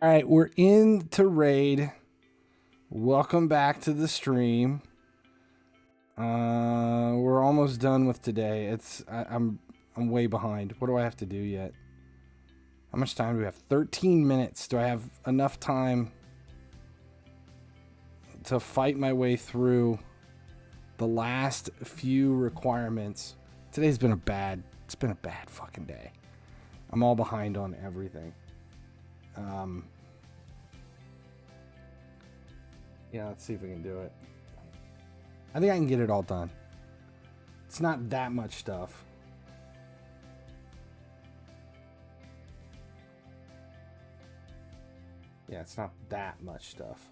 All right, we're into raid. Welcome back to the stream. We're almost done with today. I'm way behind. What do I have to do yet? How much time do we have? 13 minutes. Do I have enough time to fight my way through the last few requirements? Today's been it's been a bad fucking day. I'm all behind on everything. Yeah, let's see if we can do it. I think I can get it all done. It's not that much stuff. Yeah, it's not that much stuff.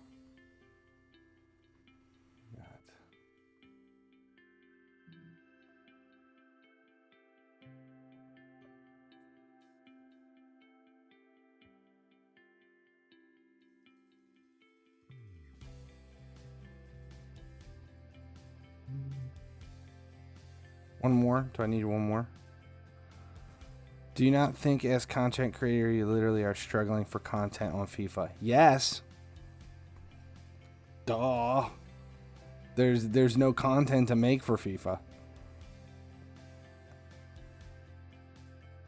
One more? Do I need one more? Do you not think as content creator you literally are struggling for content on FIFA? Yes. Duh. There's no content to make for FIFA.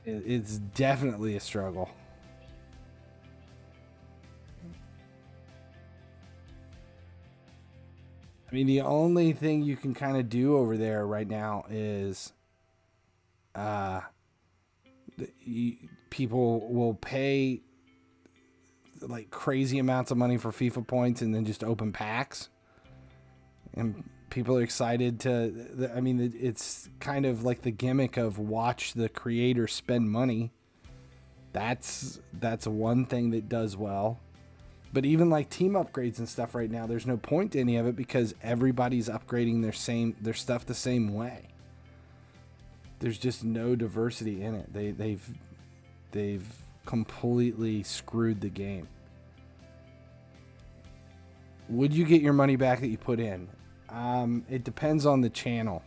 It's definitely a struggle. I mean, the only thing you can kind of do over there right now is people will pay like crazy amounts of money for FIFA points and then just open packs. And people are excited to, I mean, it's kind of like the gimmick of watch the creator spend money. That's one thing that does well. But even like team upgrades and stuff right now, there's no point to any of it because everybody's upgrading their stuff the same way. There's just no diversity in it. They've completely screwed the game. Would you get your money back that you put in? It depends on the channel.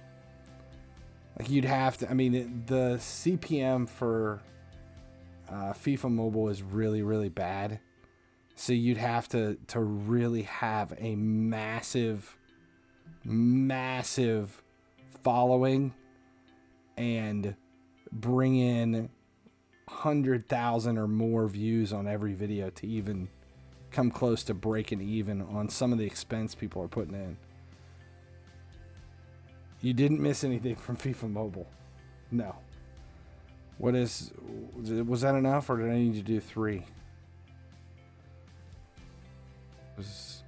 Like you'd have to, I mean, the CPM for FIFA Mobile is really, really bad. So you'd have to really have a massive following and bring in 100,000 or more views on every video to even come close to breaking even on some of the expense people are putting in. You didn't miss anything from FIFA Mobile. No. Was that enough or did I need to do 3? Was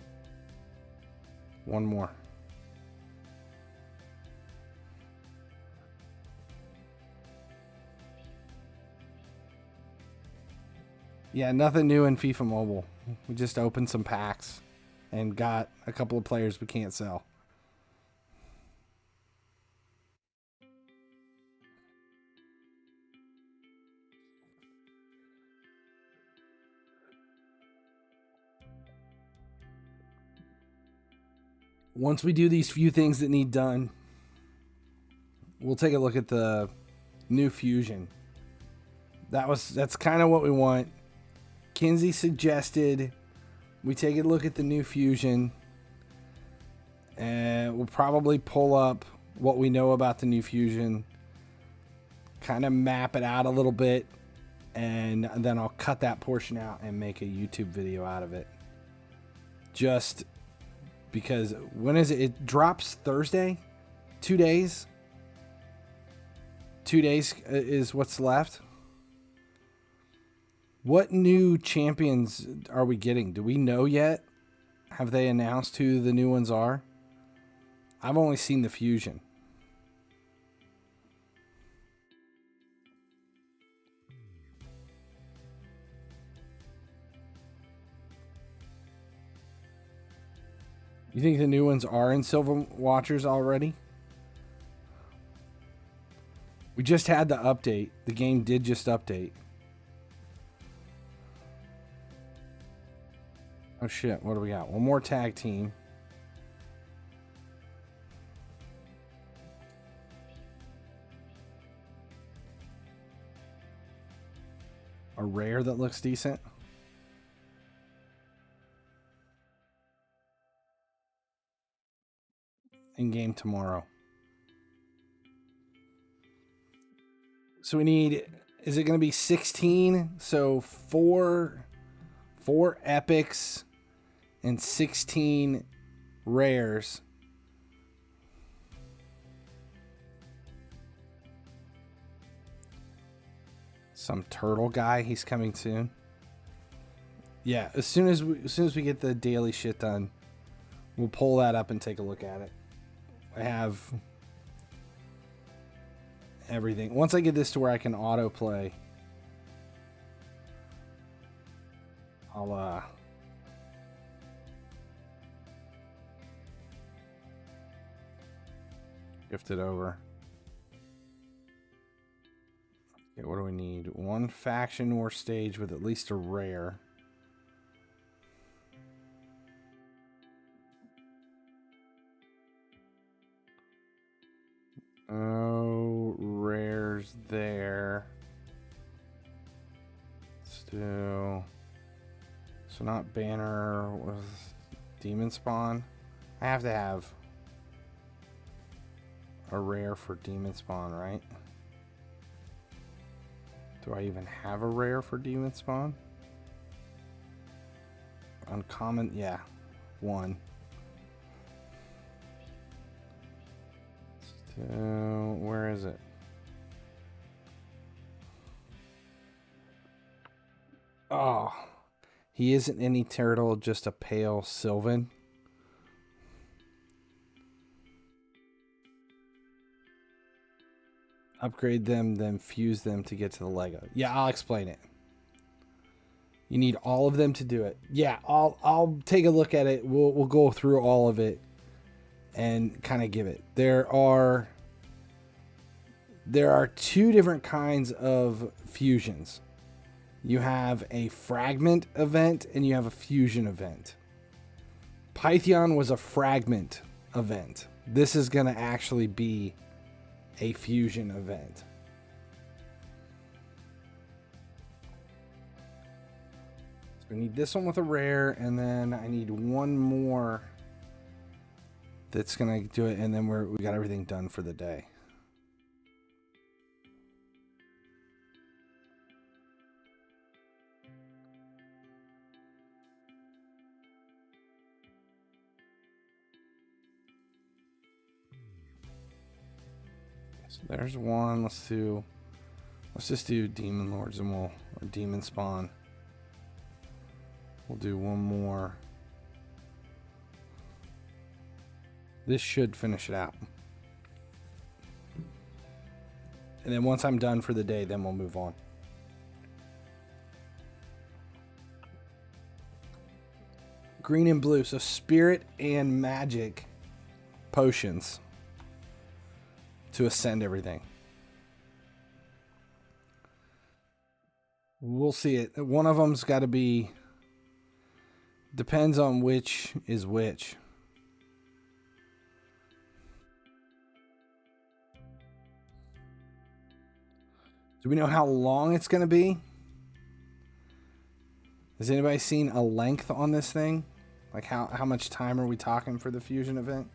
one more. Yeah, nothing new in FIFA Mobile. We just opened some packs and got a couple of players we can't sell. Once we do these few things that need done, we'll take a look at the new fusion. That's kind of what we want. Kinsey suggested we take a look at the new fusion, and we'll probably pull up what we know about the new fusion, kind of map it out a little bit, and then I'll cut that portion out and make a YouTube video out of it. Just because when is it? It drops Thursday? 2 days? 2 days is what's left. What new champions are we getting? Do we know yet? Have they announced who the new ones are? I've only seen the fusion. You think the new ones are in Sylvan Watchers already? We just had the update. The game did just update. Oh shit, what do we got? One more tag team. A rare that looks decent. game tomorrow. So we need, is it going to be 16? So four epics and 16 rares. Some turtle guy, he's coming soon. Yeah, as soon as we get the daily shit done, we'll pull that up and take a look at it. I have everything. Once I get this to where I can autoplay, I'll gift it over. Okay, what do we need? One faction or stage with at least a rare. Oh, rares there. Let's do... So not banner with demon spawn. I have to have a rare for demon spawn, right? Do I even have a rare for demon spawn? Uncommon, yeah, one. So, where is it? Oh, he isn't any turtle, just a pale Sylvan. Upgrade them, then fuse them to get to the Lego. Yeah, I'll explain it. You need all of them to do it. Yeah, I'll take a look at it. We'll go through all of it and kind of give it. There are two different kinds of fusions. You have a fragment event and you have a fusion event. Python was a fragment event. This is going to actually be a fusion event. So we need this one with a rare, and then I need one more that's gonna do it, and then we got everything done for the day. So there's one. Let's just do Demon Lords and or Demon Spawn. We'll do one more. This should finish it out. And then once I'm done for the day, then we'll move on. Green and blue. So spirit and magic potions to ascend everything. We'll see it. One of them's got to be... Depends on which is which. Do we know how long it's going to be? Has anybody seen a length on this thing? Like how much time are we talking for the fusion event?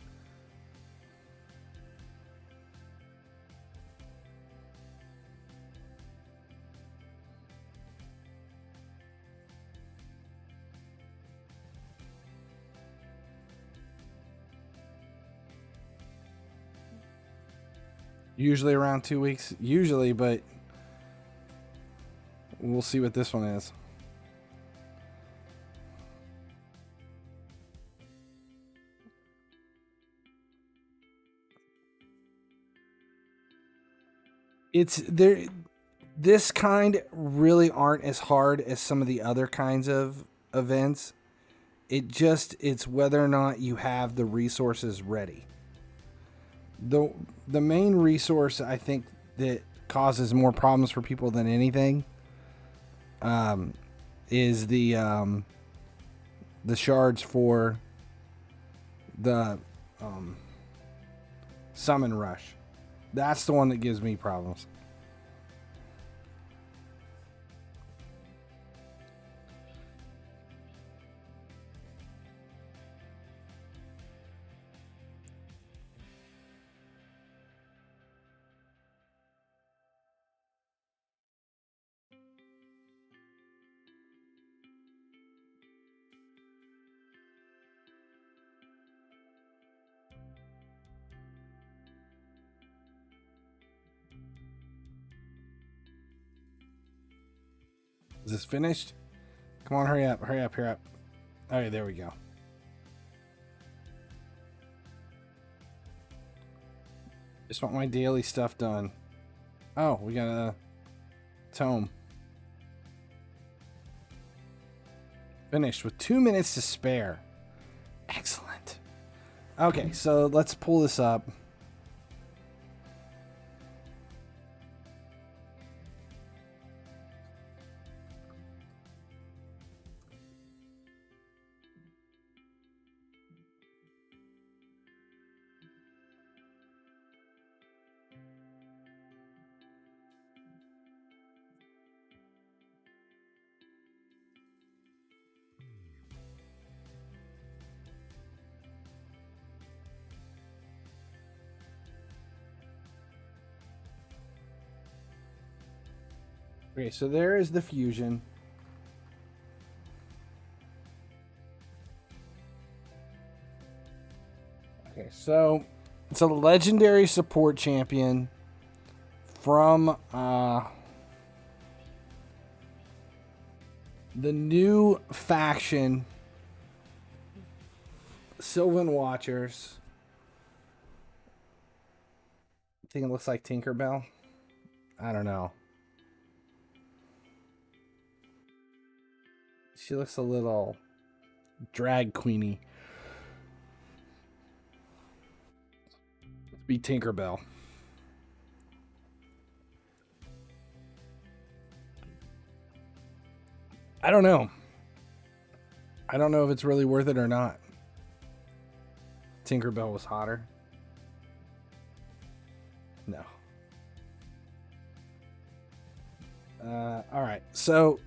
Usually around 2 weeks. Usually, but we'll see what this one is. It's there. This kind really aren't as hard as some of the other kinds of events. It's whether or not you have the resources ready. The main resource I think that causes more problems for people than anything is the shards for the summon rush. That's the one that gives me problems. Is this finished? Come on, hurry up, hurry up, hurry up. All right, there we go. Just want my daily stuff done. Oh, we got a tome. Finished with 2 minutes to spare. Excellent. Okay, so let's pull this up. Okay, so there is the fusion. Okay, so it's a legendary support champion from the new faction, Sylvan Watchers. I think it looks like Tinkerbell. I don't know. She looks a little drag queeny. Let's be Tinkerbell. I don't know. I don't know if it's really worth it or not. Tinkerbell was hotter. No. All right. So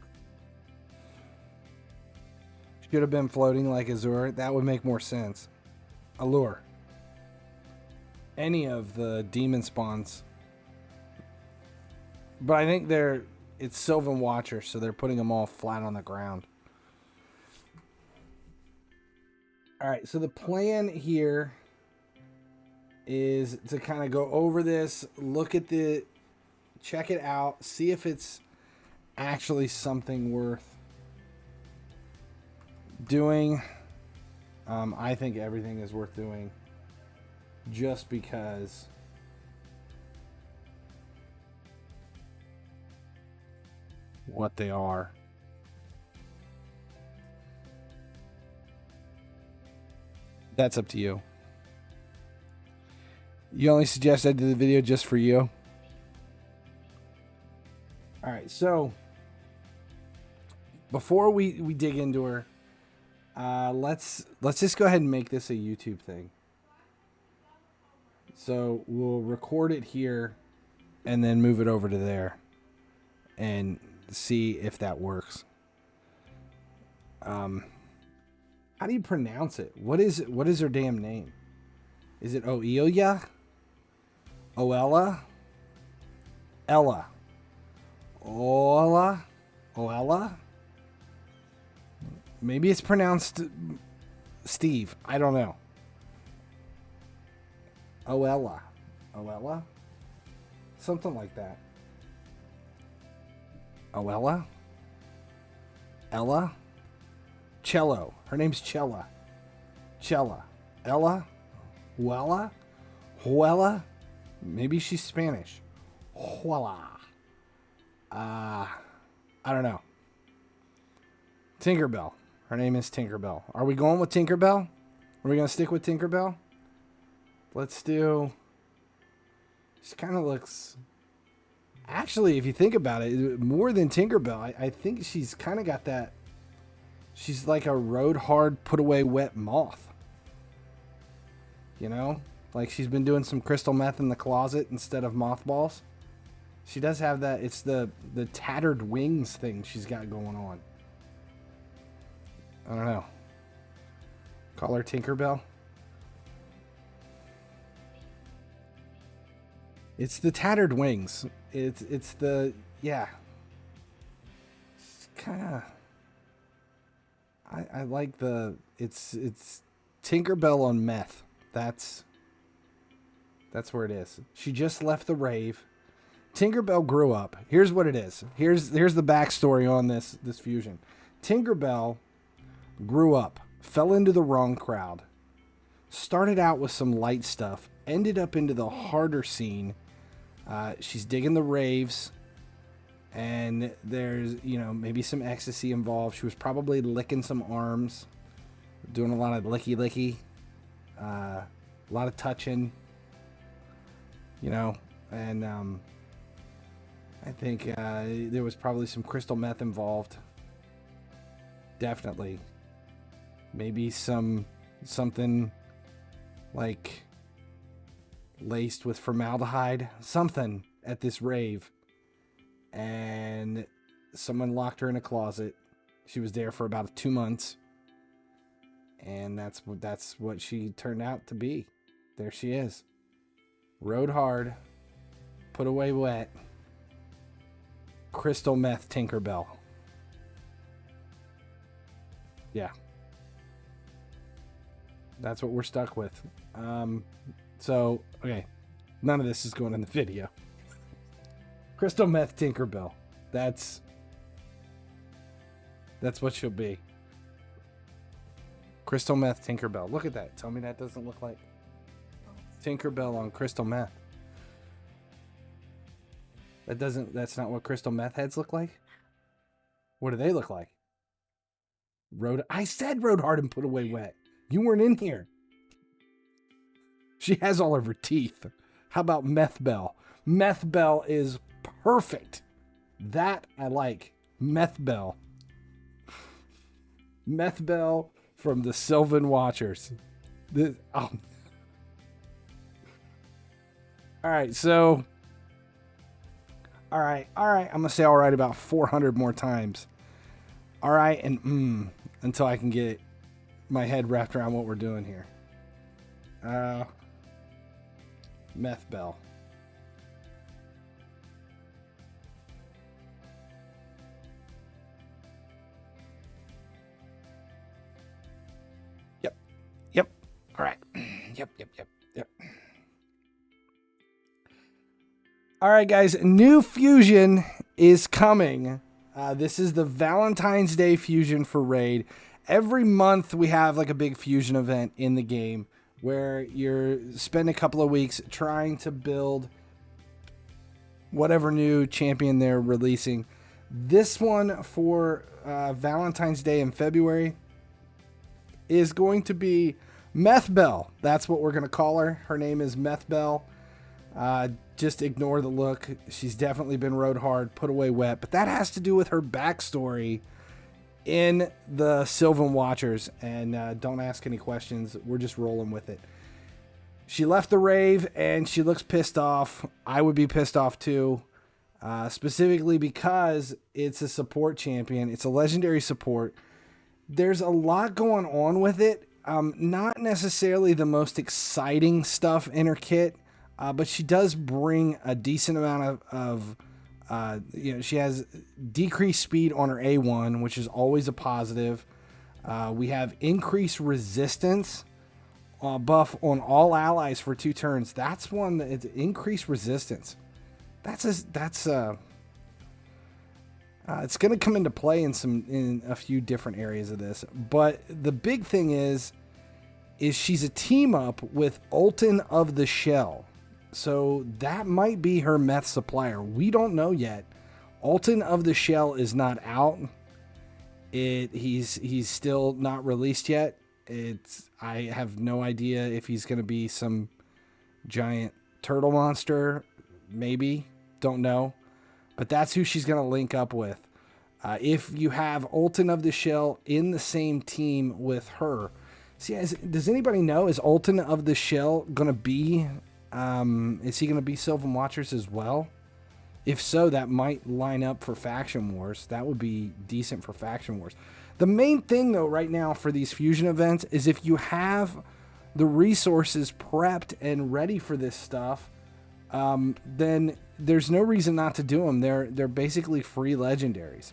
should have been floating like Azure. That would make more sense. Allure. Any of the demon spawns. But I think it's Sylvan Watchers, so they're putting them all flat on the ground. Alright, so the plan here is to kind of go over this, look at check it out, see if it's actually something worth doing. I think everything is worth doing just because what they are. That's up to you. You only suggest I do the video just for you. All right, so before we dig into her, let's just go ahead and make this a YouTube thing. So we'll record it here and then move it over to there and see if that works. How do you pronounce it? What is her damn name? Is it Oella? Oella? Ella? Oella? Oella? Maybe it's pronounced Steve. I don't know. Oella. Oella? Something like that. Oella? Ella? Cello. Her name's Cella. Cella. Ella? Huela? Huela? Maybe she's Spanish. Huela. I don't know. Tinkerbell. Her name is Tinkerbell. Are we going with Tinkerbell? Are we going to stick with Tinkerbell? Let's do... She kind of looks... Actually, if you think about it, more than Tinkerbell, I think she's kind of got that... She's like a rode hard, put away wet moth. You know? Like she's been doing some crystal meth in the closet instead of mothballs. She does have that. It's the tattered wings thing she's got going on. I don't know. Call her Tinkerbell. It's the tattered wings. It's the, yeah. It's kind of... I like the... It's Tinkerbell on meth. That's where it is. She just left the rave. Tinkerbell grew up. Here's what it is. Here's the backstory on this fusion. Tinkerbell grew up, fell into the wrong crowd, started out with some light stuff, ended up into the harder scene. She's digging the raves, and there's, maybe some ecstasy involved. She was probably licking some arms, doing a lot of licky, a lot of touching, and I think there was probably some crystal meth involved. Definitely. Maybe something like laced with formaldehyde, something at this rave. And someone locked her in a closet. She was there for about 2 months. And that's what she turned out to be. There she is. Rode hard, put away wet. Crystal meth Tinkerbell. Yeah. That's what we're stuck with. So, okay. None of this is going in the video. Crystal meth Tinkerbell. That's what she'll be. Crystal meth Tinkerbell. Look at that. Tell me that doesn't look like Tinkerbell on crystal meth. That's not what crystal meth heads look like? What do they look like? I said rode hard and put away wet. You weren't in here. She has all of her teeth. How about Methbell? Methbell is perfect. That I like. Methbell. Methbell from the Sylvan Watchers. All right, so... All right. I'm going to say all right about 400 more times. All right, and until I can get my head wrapped around what we're doing here. Methbell. Yep. All right. Yep. All right, guys. New fusion is coming. This is the Valentine's Day fusion for Raid. Every month we have like a big fusion event in the game where you're spend a couple of weeks trying to build whatever new champion they're releasing. This one for Valentine's Day in February is going to be Methbell. That's what we're going to call her. Her name is Methbell. Just ignore the look. She's definitely been rode hard, put away wet. But that has to do with her backstory in the Sylvan Watchers. And don't ask any questions. We're just rolling with it. She left the rave and she looks pissed off. I would be pissed off too. Specifically because it's a support champion. It's a legendary support. There's a lot going on with it. Not necessarily the most exciting stuff in her kit. But she does bring a decent amount of she has decreased speed on her A1, which is always a positive. We have increased resistance buff on all allies for 2 turns. That's one that it's increased resistance. It's going to come into play in a few different areas of this. But the big thing is she's a team up with Ultin of the Shell. So that might be her meth supplier. We don't know yet. Ultin of the Shell is not out. He's still not released yet. I have no idea if he's going to be some giant turtle monster. Maybe. Don't know. But that's who she's going to link up with. If you have Ultin of the Shell in the same team with her. See, does anybody know? Is Ultin of the Shell going to be... is he going to be Sylvan Watchers as well? If so, that might line up for Faction Wars. That would be decent for Faction Wars. The main thing, though, right now for these fusion events is if you have the resources prepped and ready for this stuff, then there's no reason not to do them. They're basically free legendaries.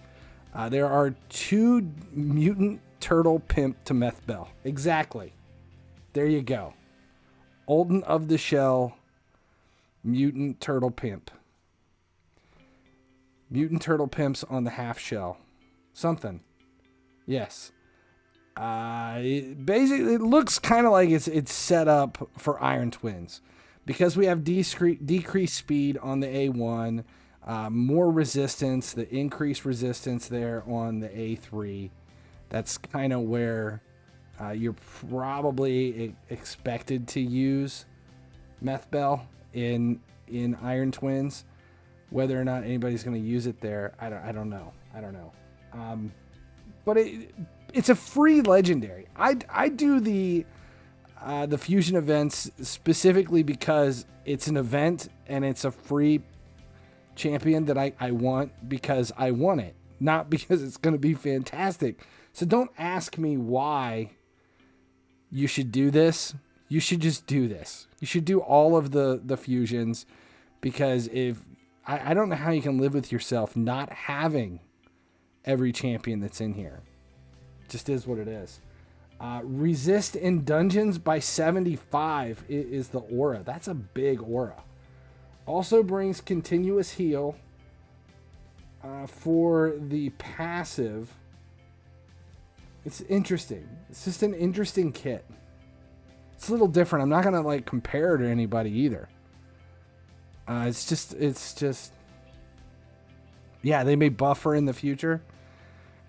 There are 2 mutant turtle pimp to Methbell. Exactly. There you go. Ultin of the Shell, mutant turtle pimp. Mutant Turtle Pimps on the half shell. Something. Yes. It looks kind of like it's set up for Iron Twins. Because we have decreased speed on the A1, more resistance, the increased resistance there on the A3. That's kind of where you're probably expected to use Methbell in Iron Twins. Whether or not anybody's going to use it there, I don't know. But it's a free legendary. I do the fusion events specifically because it's an event and it's a free champion that I want because I want it, not because it's going to be fantastic. So don't ask me why you should do this. You should just do this. You should do all of the fusions, because if I don't know how you can live with yourself not having every champion that's in here. It just is what it is. Resist in dungeons by 75 is the aura. That's a big aura. Also brings continuous heal for the passive. It's interesting. It's just an interesting kit. It's a little different. I'm not going to like compare it to anybody either. It's just, yeah, they may buffer in the future.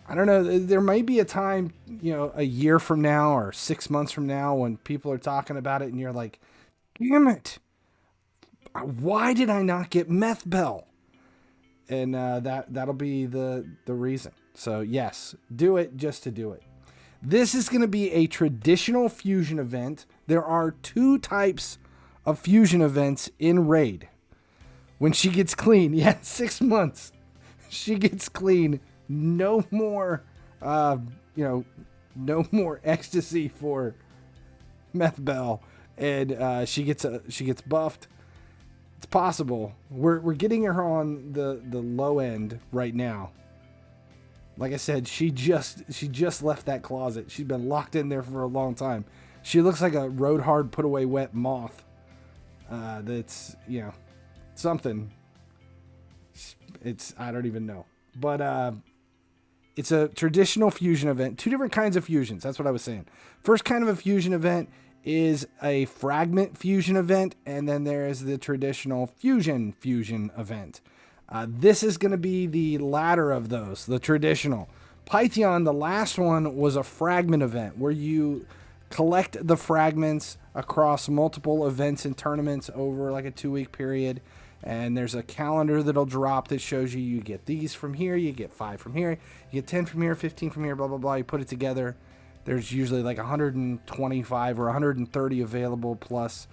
I don't know. There might be a time, a year from now or 6 months from now when people are talking about it and you're like, damn it. Why did I not get Methbell? And that'll be the reason. So yes, do it just to do it. This is going to be a traditional fusion event. There are 2 types of fusion events in Raid. When she gets clean, 6 months, she gets clean. No more, no more ecstasy for Methbell, and she gets buffed. It's possible. We're getting her on the low end right now. Like I said, she just left that closet. She's been locked in there for a long time. She looks like a road hard put away wet moth. That's something. I don't even know. But it's a traditional fusion event. 2 different kinds of fusions. That's what I was saying. First kind of a fusion event is a fragment fusion event, and then there is the traditional fusion event. This is going to be the latter of those, the traditional. Python, the last one, was a fragment event where you collect the fragments across multiple events and tournaments over like a 2-week period. And there's a calendar that'll drop that shows you get these from here, you get 5 from here, you get 10 from here, 15 from here, blah, blah, blah. You put it together. There's usually like 125 or 130 available plus,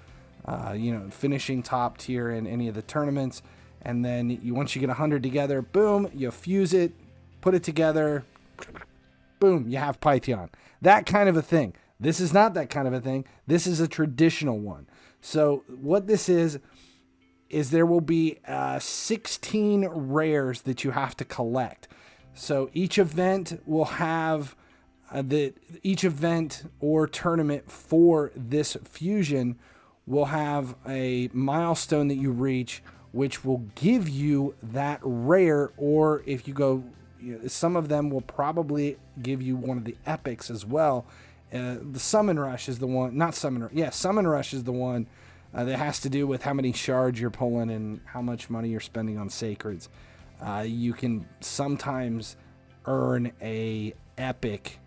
finishing top tier in any of the tournaments. And then once you get 100 together, boom, you fuse it, put it together, boom, you have Python. That kind of a thing. This is not that kind of a thing. This is a traditional one. So what this is there will be 16 rares that you have to collect. So each event will have each event or tournament for this fusion will have a milestone that you reach, which will give you that rare. Or if you go, some of them will probably give you one of the epics as well. The Summon Rush is the one, Summon Rush is the one that has to do with how many shards you're pulling and how much money you're spending on sacreds. You can sometimes earn a epic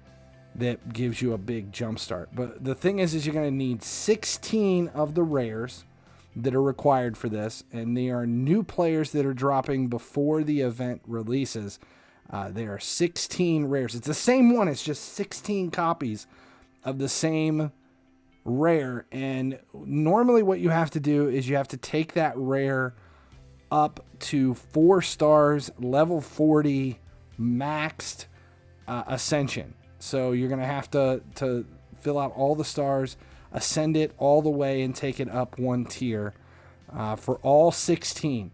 that gives you a big jump start. But the thing is you're going to need 16 of the rares that are required for this, and they are new players that are dropping before the event releases. There are 16 rares. It's the same one. It's just 16 copies of the same rare. And normally what you have to do is you have to take that rare up to 4 stars, level 40, maxed ascension. So you're going to have to fill out all the stars, ascend it all the way, and take it up 1 tier for all 16.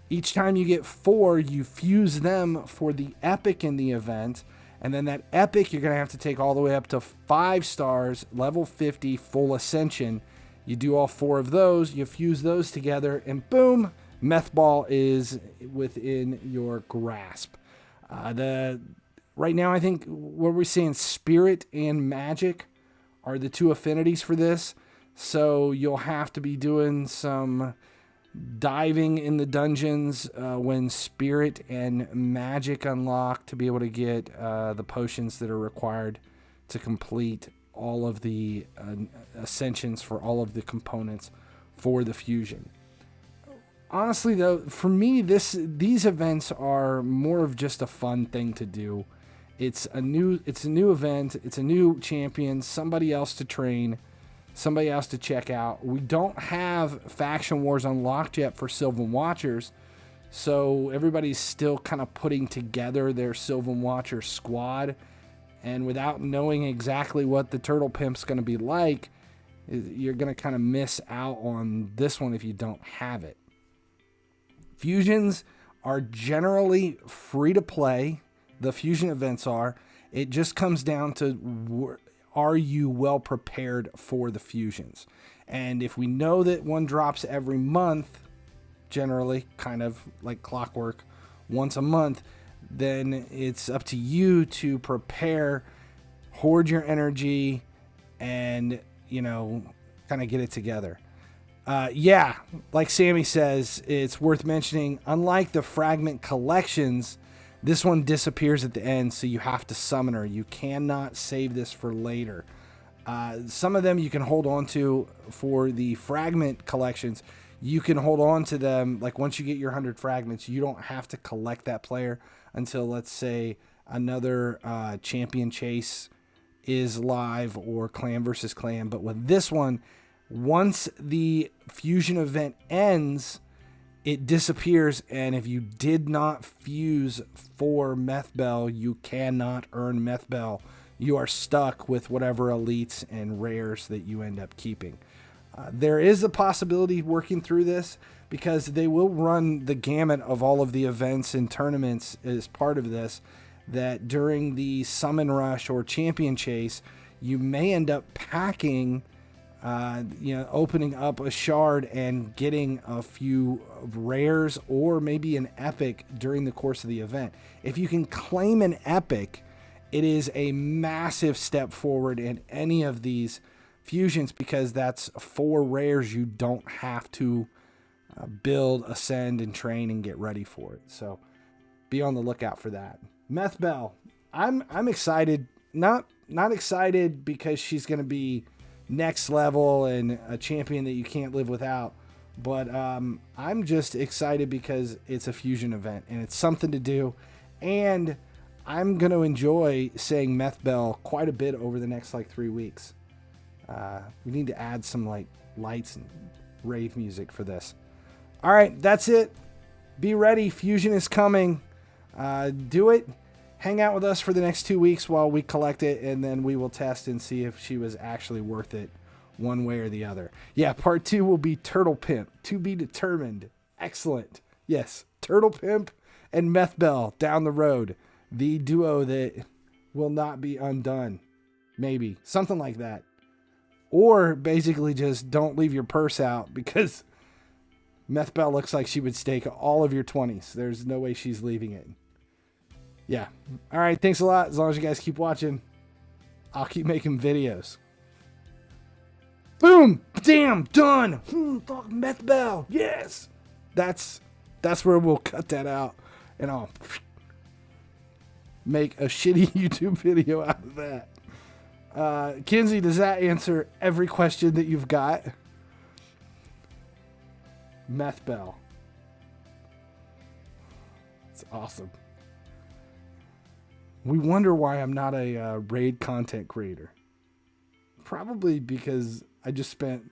Each time you get 4, you fuse them for the epic in the event. And then that epic, you're going to have to take all the way up to 5 stars, level 50, full ascension. You do all 4 of those, you fuse those together, and boom, Methbell is within your grasp. Right now, I think what we're seeing, spirit and magic are the two affinities for this. So you'll have to be doing some diving in the dungeons when spirit and magic unlock to be able to get the potions that are required to complete all of the ascensions for all of the components for the fusion. Honestly, though, for me, these events are more of just a fun thing to do. It's a new event. It's a new champion, somebody else to train, somebody else to check out. We don't have faction wars unlocked yet for Sylvan Watchers, so everybody's still kind of putting together their Sylvan Watcher squad, and without knowing exactly what the Turtle Pimp's going to be like, you're going to kind of miss out on this one if you don't have it. Fusions are generally free to play. The fusion events are. It just comes down to, are you well prepared for the fusions? And if we know that one drops every month, generally kind of like clockwork, once a month, then it's up to you to prepare, hoard your energy, and, kind of get it together. Yeah, like Sammy says, it's worth mentioning, unlike the fragment collections, this one disappears at the end, so you have to summon her. You cannot save this for later. Some of them you can hold on to for the fragment collections. You can hold on to them, like once you get your 100 fragments, you don't have to collect that player until, let's say, another champion chase is live or clan versus clan. But with this one, once the fusion event ends, it disappears, and if you did not fuse for Methbell, you cannot earn Methbell. You are stuck with whatever elites and rares that you end up keeping. There is a possibility working through this, because they will run the gamut of all of the events and tournaments as part of this, that during the summon rush or champion chase, you may end up packing, opening up a shard and getting a few rares or maybe an epic during the course of the event. If you can claim an epic, it is a massive step forward in any of these fusions, because that's 4 rares you don't have to build, ascend, and train and get ready for it. So be on the lookout for that. Methbell, I'm excited. Not excited because she's going to be next level and a champion that you can't live without, but I'm just excited because it's a fusion event and it's something to do, and I'm going to enjoy saying Methbell quite a bit over the next 3 weeks. We need to add some lights and rave music for this. All right, that's it. Be ready. Fusion is coming. Do it. Hang out with us for the next 2 weeks while we collect it, and then we will test and see if she was actually worth it one way or the other. Yeah, part 2 will be Turtle Pimp, to be determined. Excellent. Yes, Turtle Pimp and Methbell down the road. The duo that will not be undone. Maybe. Something like that. Or basically just don't leave your purse out, because Methbell looks like she would stake all of your 20s. There's no way she's leaving it. Yeah. All right. Thanks a lot. As long as you guys keep watching, I'll keep making videos. Boom. Damn. Done. Fuck Methbell. Yes. That's where we'll cut that out, and I'll make a shitty YouTube video out of that. Kinsey, does that answer every question that you've got? Methbell. It's awesome. We wonder why I'm not a raid content creator. Probably because I just spent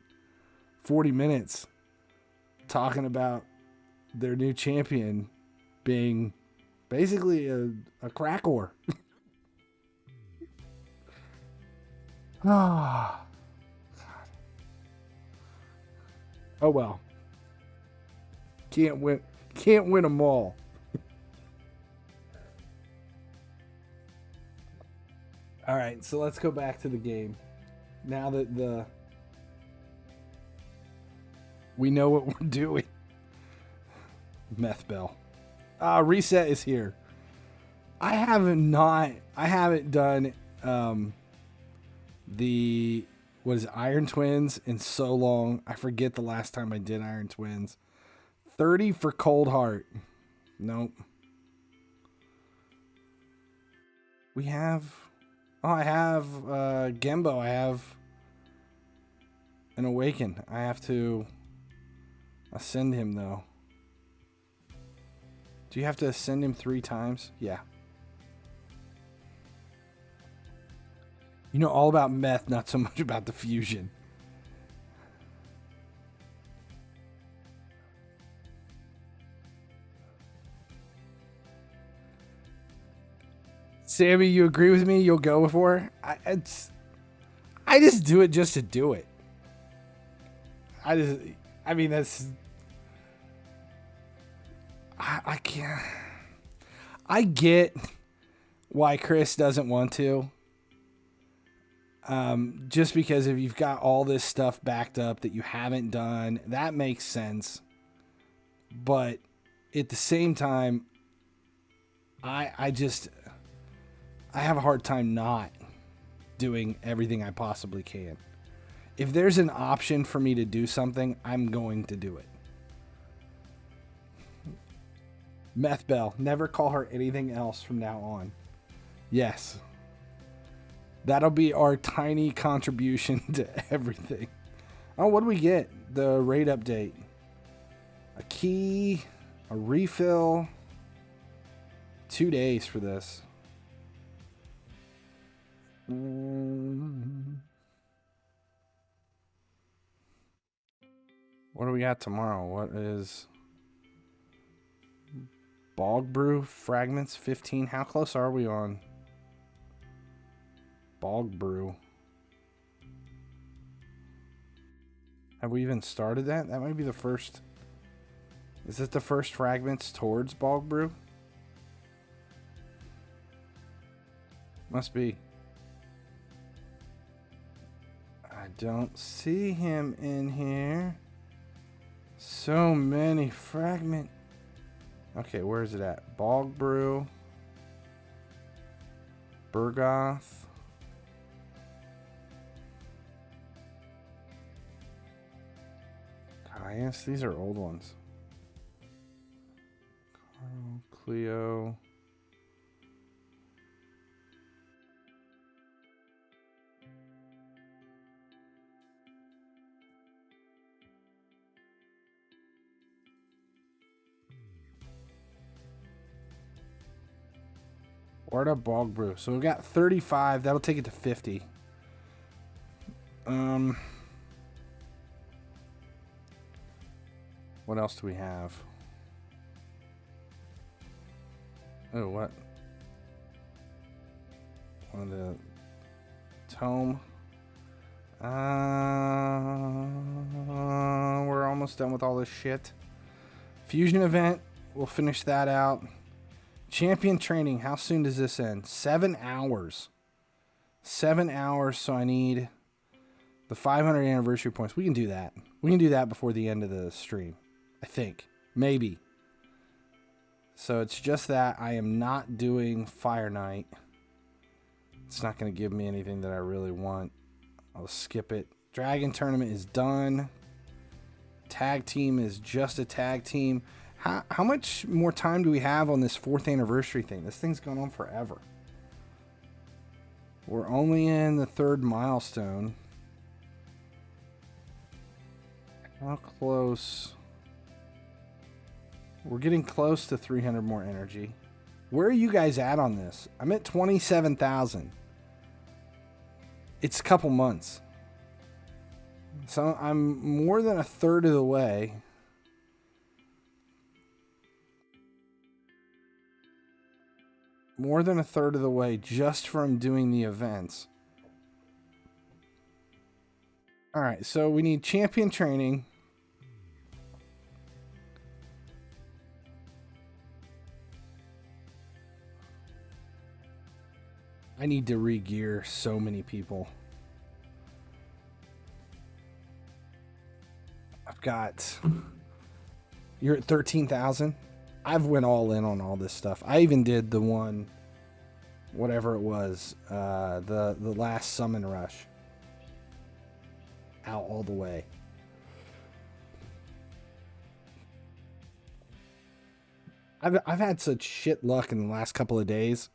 40 minutes talking about their new champion being basically a crack whore. Oh well. Can't win them all. All right, so let's go back to the game. Now that we know what we're doing. Methbell. Reset is here. I haven't done the Iron Twins in so long. I forget the last time I did Iron Twins. 30 for Cold Heart. Nope. We have... Oh, I have Gembo. I have an Awaken. I have to ascend him, though. Do you have to ascend him 3 times? Yeah. You know all about meth, not so much about the fusion. Sammy, you agree with me? You'll go before? I just do it just to do it. I can't. I get why Chris doesn't want to. Just because if you've got all this stuff backed up that you haven't done, that makes sense. But at the same time, I have a hard time not doing everything I possibly can. If there's an option for me to do something, I'm going to do it. Methbell, never call her anything else from now on. Yes. That'll be our tiny contribution to everything. Oh, what do we get? The raid update. A key, a refill. 2 days for this. What do we got tomorrow? What is Bog Brew Fragments 15? How close are we on Bog Brew? Have we even started that? That might be the first. Is it the first fragments towards Bog Brew? Must be. I don't see him in here. So many fragment. Okay, where is it at? Bog Brew. Burgoth. Caius. These are old ones. Carl, Cleo. Where to Bog Brew? So we got 35. That'll take it to 50. What else do we have? Oh, what? One of the tome. We're almost done with all this shit. Fusion event. We'll finish that out. Champion training. How soon does this end? 7 hours. 7 hours. So I need the 500 anniversary points. We can do that. We can do that before the end of the stream. I think. Maybe. So it's just that I am not doing Fire Night. It's not going to give me anything that I really want. I'll skip it. Dragon tournament is done. Tag team is just a tag team. How much more time do we have on this 4th anniversary thing? This thing's gone on forever. We're only in the 3rd milestone. How close? We're getting close to 300 more energy. Where are you guys at on this? I'm at 27,000. It's a couple months. So I'm more than a third of the way. More than a third of the way just from doing the events. Alright, so we need champion training. I need to re-gear so many people. I've got You're at 13,000. I've went all in on all this stuff. I even did the one, whatever it was, the last summon rush. Out all the way. I've had such shit luck in the last couple of days.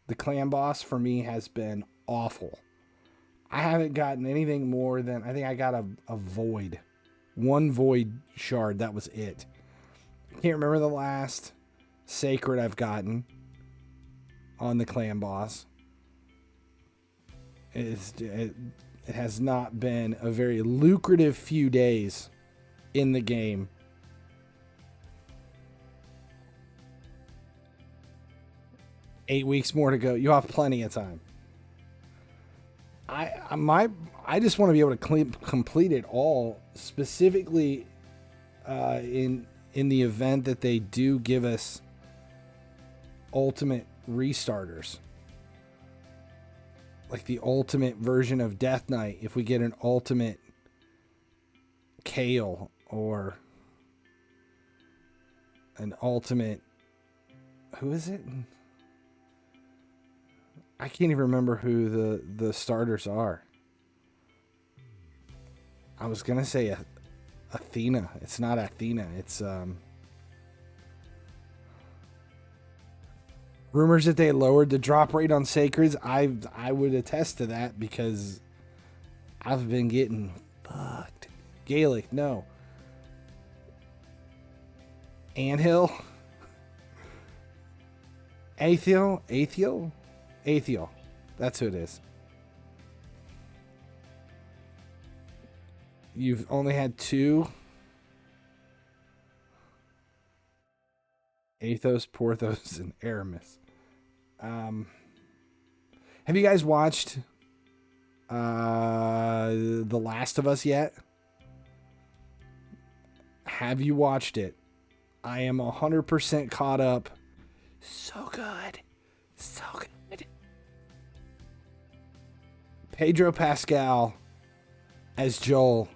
The clan boss for me has been awful. I haven't gotten anything more than, I think I got a void. One void shard, that was it. I can't remember the last sacred I've gotten on the clan boss. It has not been a very lucrative few days in the game. Eight weeks more to go. You have plenty of time. I just want to be able to complete it all, specifically in the event that they do give us ultimate restarters. Like the ultimate version of Death Knight, if we get an ultimate Kale or an ultimate, who is it? I can't even remember who the starters are. I was going to say Athena. It's not Athena. It's rumors that they lowered the drop rate on sacreds. I would attest to that because I've been getting fucked. Gaelic, no. Anthill. Aethiel. That's who it is. You've only had 2. Athos, Porthos, and Aramis. Have you guys watched The Last of Us yet? Have you watched it? I am 100% caught up. So good. So good. Pedro Pascal as Joel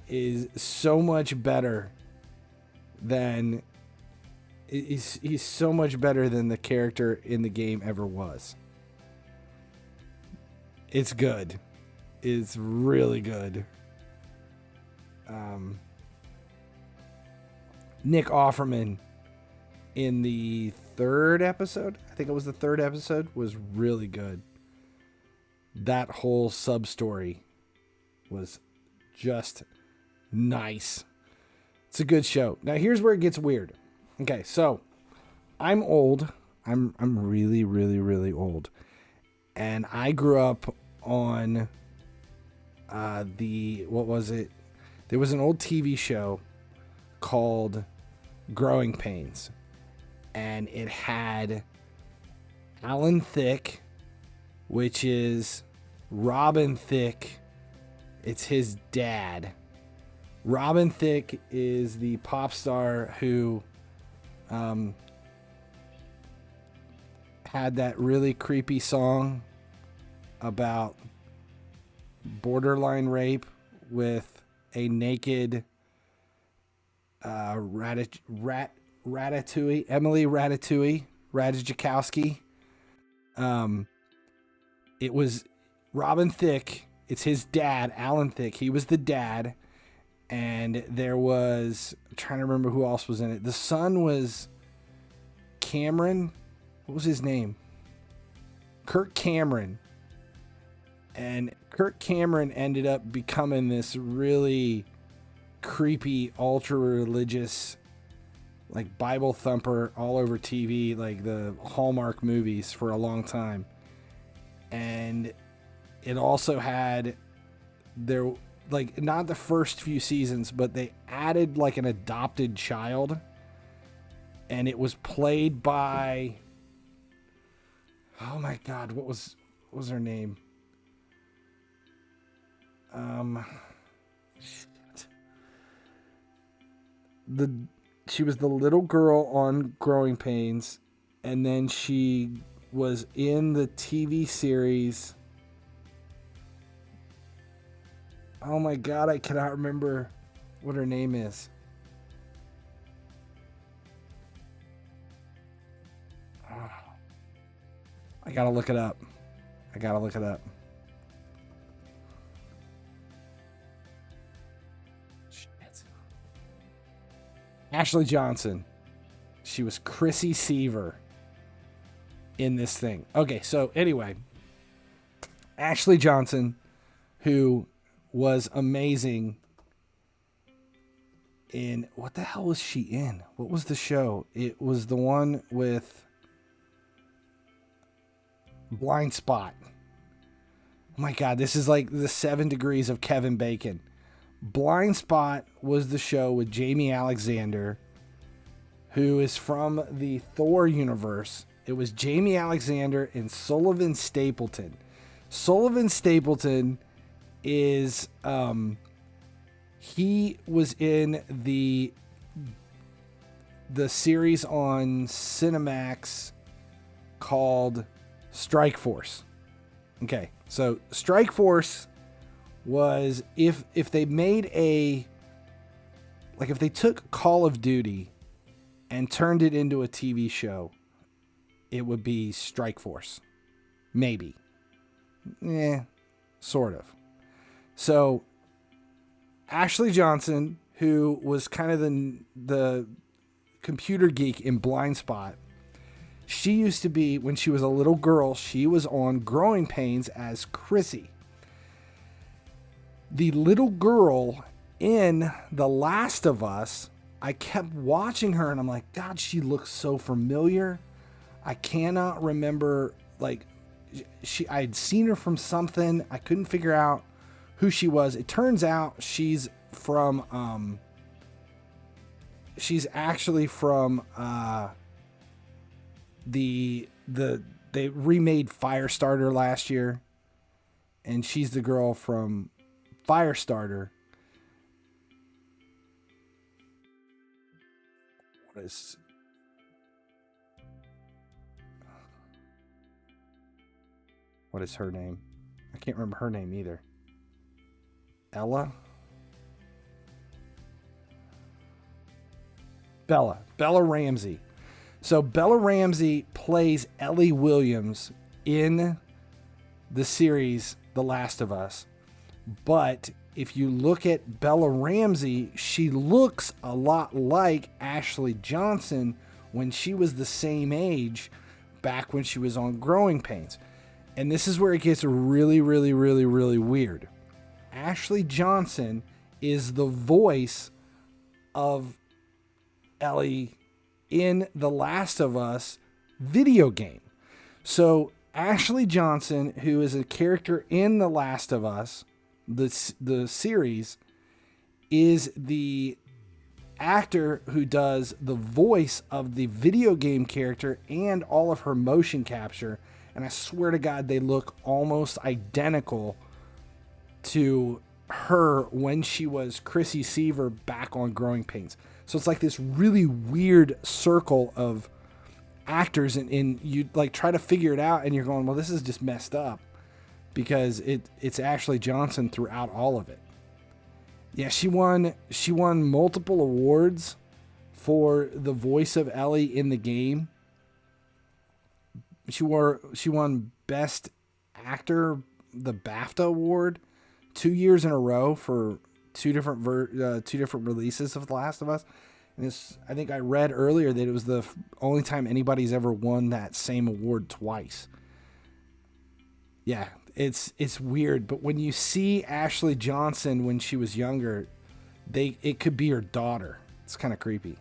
is so much better than he's so much better than the character in the game ever was. It's good. It's really good. Nick Offerman in the 3rd episode, I think it was the 3rd episode, was really good. That whole sub-story was just nice. It's a good show. Now, here's where it gets weird. Okay, so I'm old. I'm really, really, really old. And I grew up on what was it? There was an old TV show called Growing Pains. And it had Alan Thicke, which is Robin Thicke. It's his dad. Robin Thicke is the pop star who had that really creepy song about borderline rape with a naked Ratatouille, Emily Ratajkowski. It was Robin Thicke. It's his dad, Alan Thicke. He was the dad. And there was, I'm trying to remember who else was in it. The son was Cameron. What was his name? Kirk Cameron. And Kirk Cameron ended up becoming this really creepy, ultra-religious, like Bible thumper all over TV, like the Hallmark movies for a long time. And it also had there, like, not the first few seasons, but they added like an adopted child, and it was played by, oh my God, what was her name? She was the little girl on Growing Pains, and then she was in the TV series. Oh my God, I cannot remember what her name is. I gotta look it up. I gotta look it up. Shit. Ashley Johnson. She was Chrissy Seaver in this thing. Okay, so anyway, Ashley Johnson, who was amazing in, what the hell was she in? What was the show? It was the one with Blind Spot. Oh my God, this is like the 7 degrees of Kevin Bacon. Blind Spot was the show with Jamie Alexander, who is from the Thor universe. It was Jamie Alexander and Sullivan Stapleton. Sullivan Stapleton is, he was in the series on Cinemax called Strike Force. Okay, so Strike Force was, if they made a, like if they took Call of Duty and turned it into a TV show, it would be Strike Force. Maybe. Sort of. So Ashley Johnson, who was kind of the computer geek in Blind Spot, she used to be, when she was a little girl, she was on Growing Pains as Chrissy. The little girl in The Last of Us, I kept watching her and I'm like, God, she looks so familiar. I cannot remember, like, I'd seen her from something. I couldn't figure out who she was. It turns out she's from, she's actually from, they remade Firestarter last year, and she's the girl from Firestarter. What is her name? I can't remember her name either. Bella Ramsey. So Bella Ramsey plays Ellie Williams in the series The Last of Us. But if you look at Bella Ramsey, she looks a lot like Ashley Johnson when she was the same age back when she was on Growing Pains. And this is where it gets really, really, really, really weird. Ashley Johnson is the voice of Ellie in the Last of Us video game. So Ashley Johnson, who is a character in The Last of Us, the series, is the actor who does the voice of the video game character and all of her motion capture. And I swear to God, they look almost identical to her when she was Chrissy Seaver back on Growing Pains. So it's like this really weird circle of actors, and you like try to figure it out, and you're going, well, this is just messed up, because it's Ashley Johnson throughout all of it. Yeah, she won multiple awards for the voice of Ellie in the game. She won Best Actor, the BAFTA award, 2 years in a row for two different releases of The Last of Us. And I think I read earlier that it was the only time anybody's ever won that same award twice. Yeah, it's weird, but when you see Ashley Johnson when she was younger, it could be her daughter. It's kind of creepy.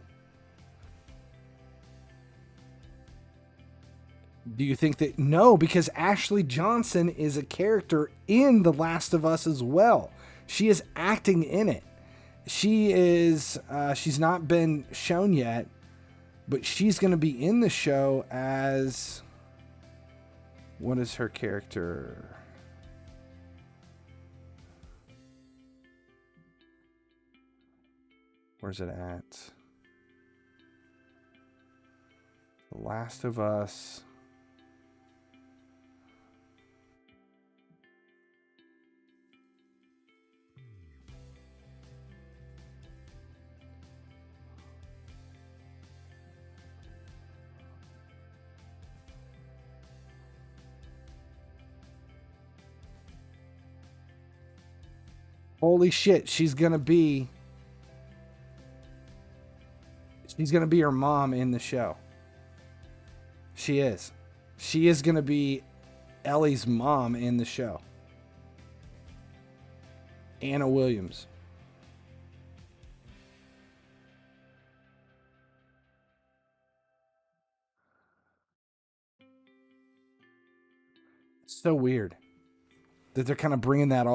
Do you think that? No, because Ashley Johnson is a character in The Last of Us as well. She is acting in it. She is, she's not been shown yet, but she's going to be in the show as, what is her character? Where's it at? The Last of Us. Holy shit, she's gonna be her mom in the show. She is. She is gonna be Ellie's mom in the show. Anna Williams. It's so weird that they're kind of bringing that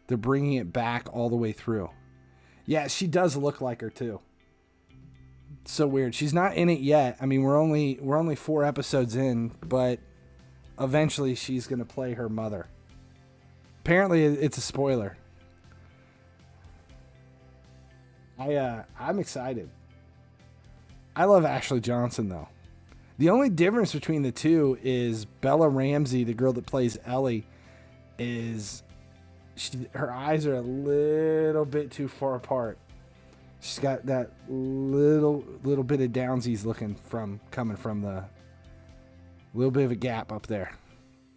they're bringing it back all the way through. Yeah, she does look like her too. It's so weird. She's not in it yet. I mean, we're only 4 episodes in, but eventually she's going to play her mother. Apparently it's a spoiler. I'm excited. I love Ashley Johnson though. The only difference between the two is Bella Ramsey, the girl that plays Ellie, is her eyes are a little bit too far apart. She's got that little bit of downsies coming from the little bit of a gap up there.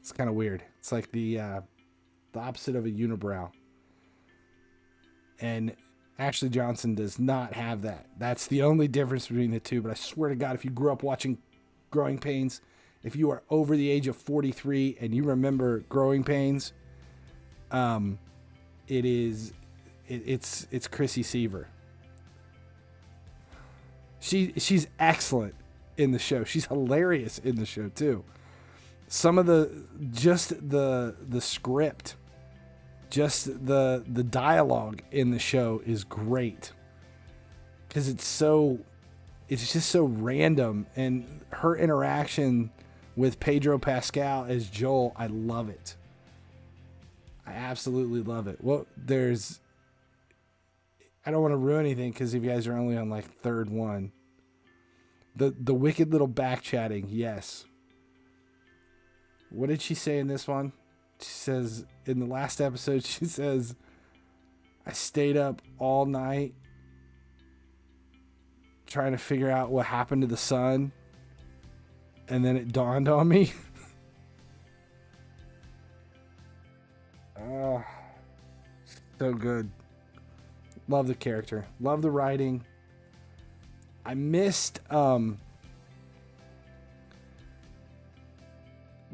It's kind of weird. It's like the opposite of a unibrow. And Ashley Johnson does not have that. That's the only difference between the two. But I swear to God, if you grew up watching Growing Pains, if you are over the age of 43 and you remember Growing Pains, it's Chrissy Seaver. She's excellent in the show. She's hilarious in the show too. Some of the script, just the dialogue in the show is great because it's just so random, and her interaction with Pedro Pascal as Joel, I love it. I absolutely love it. Well, I don't want to ruin anything because if you guys are only on like third one. The wicked little back chatting, yes. What did she say in this one? She says, in the last episode, she says, I stayed up all night trying to figure out what happened to the sun. And then it dawned on me. Oh, so good. Love the character. Love the writing. I missed who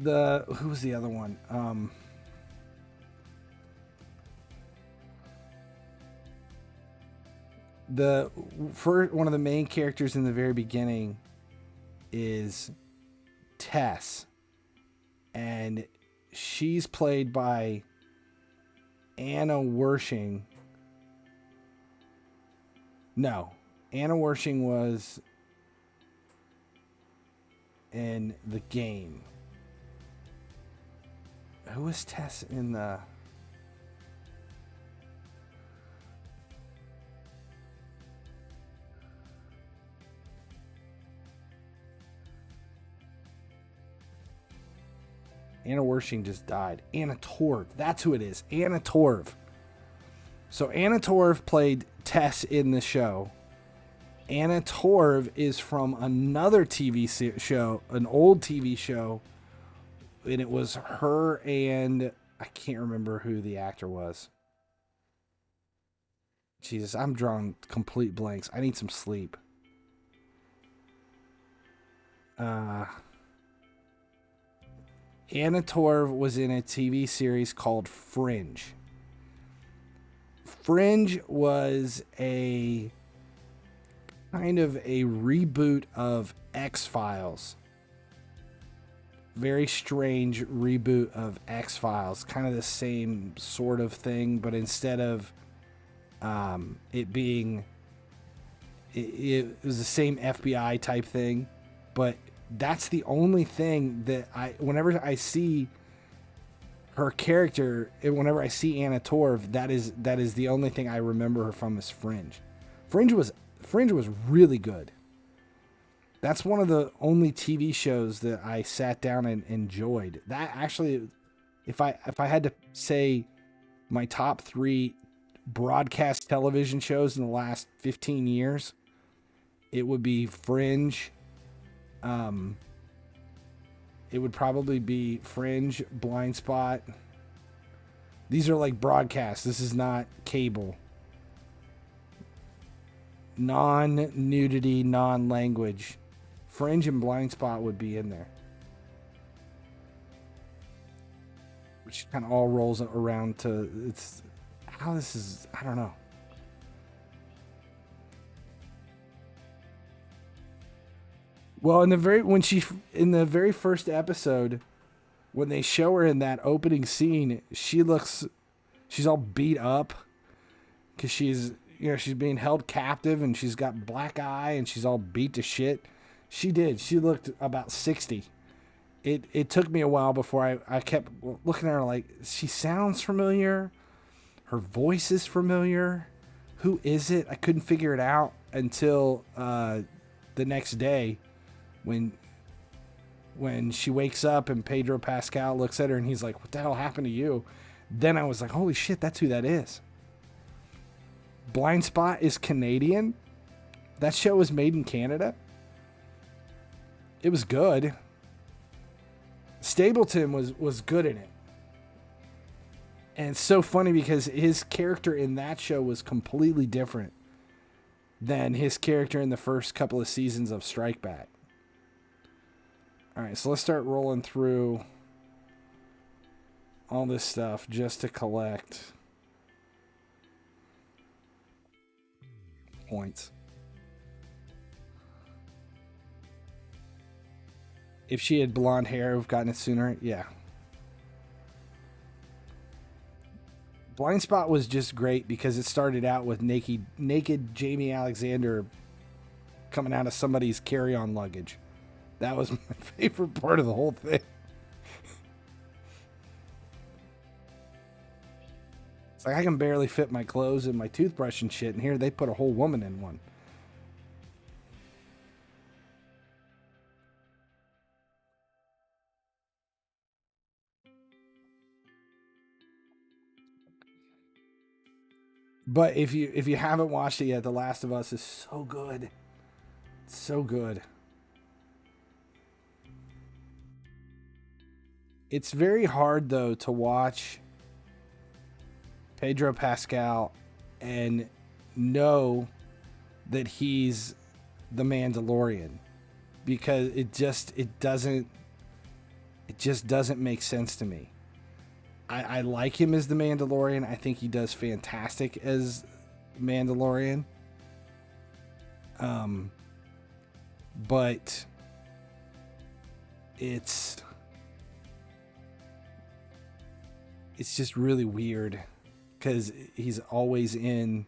was the other one? One of the main characters in the very beginning is Tess, and she's played by Anna Wershing. No, Anna Wershing was in the game. Who was Tess in the... Anna Wershing just died. Anna Torv. That's who it is. Anna Torv. So Anna Torv played Tess in the show. Anna Torv is from another TV show, an old TV show, and it was her and I can't remember who the actor was. Jesus, I'm drawing complete blanks. I need some sleep. Anna Torv was in a TV series called Fringe. Fringe was a kind of a reboot of X-Files. Very strange reboot of X-Files. Kind of the same sort of thing, but instead of it being... It was the same FBI type thing, but that's the only thing that whenever I see her character, whenever I see Anna Torv, that is the only thing I remember her from is Fringe. Fringe was really good. That's one of the only TV shows that I sat down and enjoyed. That actually, if I had to say my top 3 broadcast television shows in the last 15 years, it would be Fringe. It would probably be Fringe, Blind Spot, These are like broadcasts. This is not cable. Non-nudity, non-language. Fringe and Blind Spot would be in there. Which kind of all rolls around to... It's... How this is... I don't know. Well, in the very first episode, when they show her in that opening scene, she's all beat up because she's being held captive and she's got black eye and she's all beat to shit. She looked about 60. It took me a while before I kept looking at her like, she sounds familiar. Her voice is familiar. Who is it? I couldn't figure it out until the next day. When she wakes up and Pedro Pascal looks at her and he's like, what the hell happened to you? Then I was like, holy shit, that's who that is. Blind Spot is Canadian. That show was made in Canada. It was good. Stapleton was good in it. And it's so funny because his character in that show was completely different than his character in the first couple of seasons of Strike Back. All right, so let's start rolling through all this stuff just to collect points. If she had blonde hair, we've gotten it sooner. Yeah. Blind Spot was just great because it started out with naked Jamie Alexander coming out of somebody's carry-on luggage. That was my favorite part of the whole thing. It's like I can barely fit my clothes and my toothbrush and shit, and here they put a whole woman in one. But if you haven't watched it yet, The Last of Us is so good. It's so good. It's very hard, though, to watch Pedro Pascal and know that he's the Mandalorian, because it just doesn't make sense to me. I like him as the Mandalorian. I think he does fantastic as Mandalorian. But it's just really weird because he's always in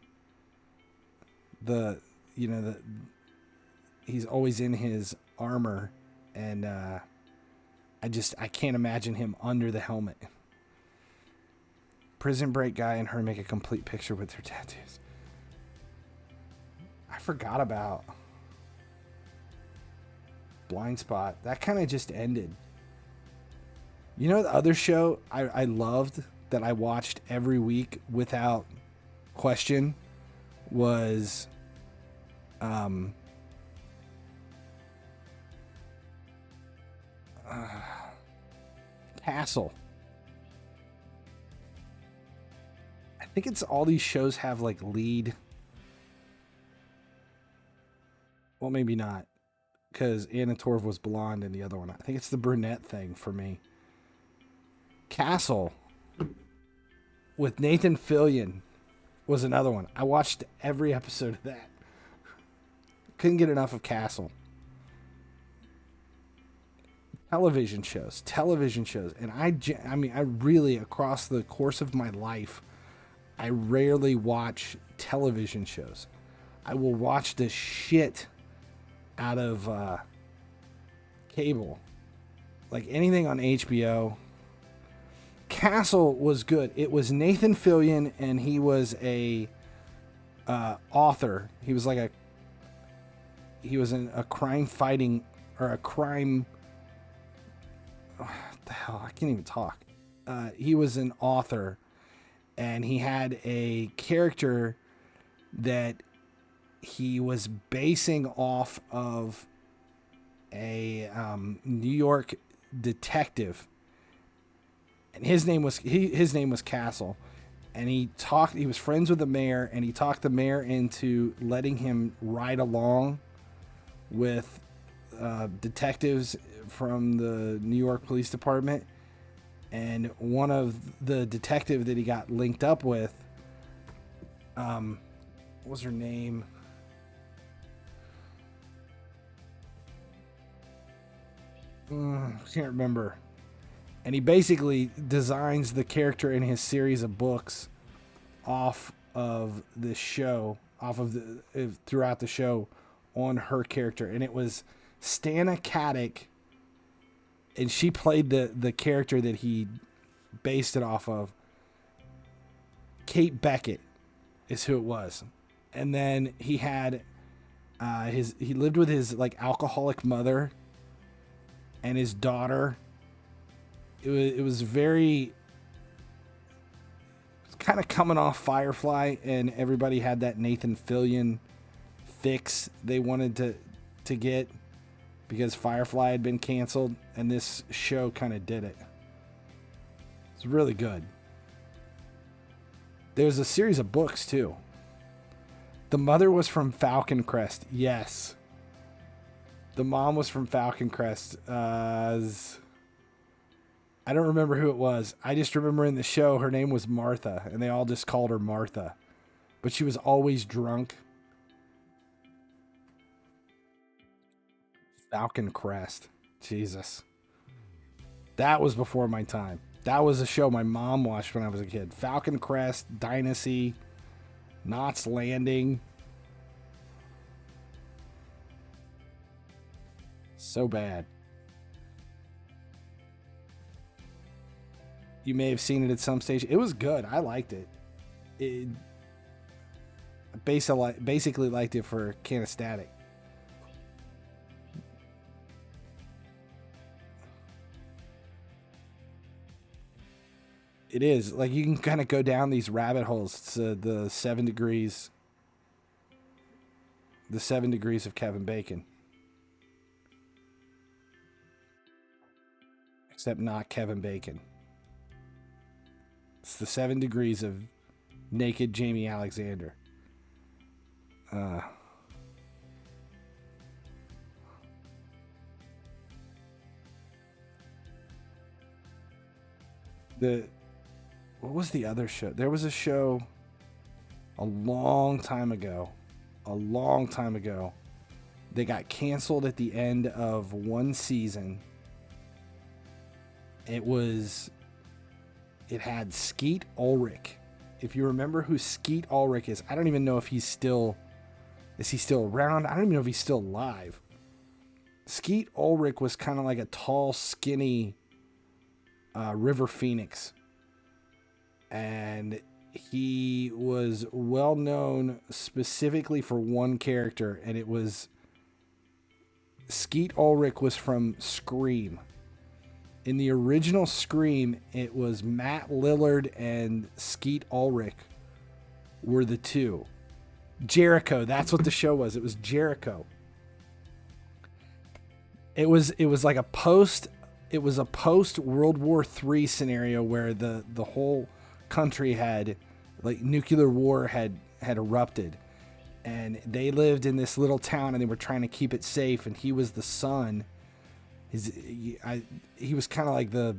he's always in his armor, and I can't imagine him under the helmet. Prison Break guy and her make a complete picture with their tattoos. I forgot about Blind Spot. That kind of just ended. You know, the other show I loved that I watched every week without question was Castle. I think it's all these shows have like lead. Well, maybe not, because Anna Torv was blonde in the other one. I think it's the brunette thing for me. Castle with Nathan Fillion was another one. I watched every episode of that. Couldn't get enough of Castle. Television shows. And I mean, I really, across the course of my life, I rarely watch television shows. I will watch the shit out of cable. Like anything on HBO. Castle was good. It was Nathan Fillion, and he was a author. He was like a crime fighting, or a crime... what the hell? I can't even talk. He was an author, and he had a character that he was basing off of a New York detective. and his name was Castle, and he was friends with the mayor, and he talked the mayor into letting him ride along with detectives from the New York Police Department. And one of the detective that he got linked up with, what was her name? I can't remember. And he basically designs the character in his series of books off of this show, throughout the show on her character. And it was Stana Katic, and she played the character that he based it off of. Kate Beckett is who it was. And then he had he lived with his like alcoholic mother and his daughter. It was kind of coming off Firefly, and everybody had that Nathan Fillion fix they wanted to get because Firefly had been canceled, and this show kind of did it. It's really good. There's a series of books too. The mother was from Falcon Crest. Yes. The mom was from Falcon Crest. I don't remember who it was. I just remember in the show her name was Martha, and they all just called her Martha. But she was always drunk. Falcon Crest. Jesus. That was before my time. That was a show my mom watched when I was a kid. Falcon Crest, Dynasty, Knots Landing. So bad. You may have seen it at some stage. It was good. I liked it. Basically liked it for Canastatic. It is. Like, you can kind of go down these rabbit holes. It's the 7 degrees. The 7 degrees of Kevin Bacon. Except not Kevin Bacon. It's the 7 degrees of naked Jamie Alexander. What was the other show? There was a show a long time ago. They got canceled at the end of one season. It had Skeet Ulrich. If you remember who Skeet Ulrich is, I don't even know if is he still around? I don't even know if he's still alive. Skeet Ulrich was kind of like a tall, skinny River Phoenix. And he was well known specifically for one character, and it was Skeet Ulrich was from Scream. In the original Scream, it was Matt Lillard and Skeet Ulrich were the two. Jericho, that's what the show was. It was Jericho. It was like a post World War III scenario where the whole country had, like, nuclear war had erupted, and they lived in this little town, and they were trying to keep it safe, and he was the son. He was kind of like the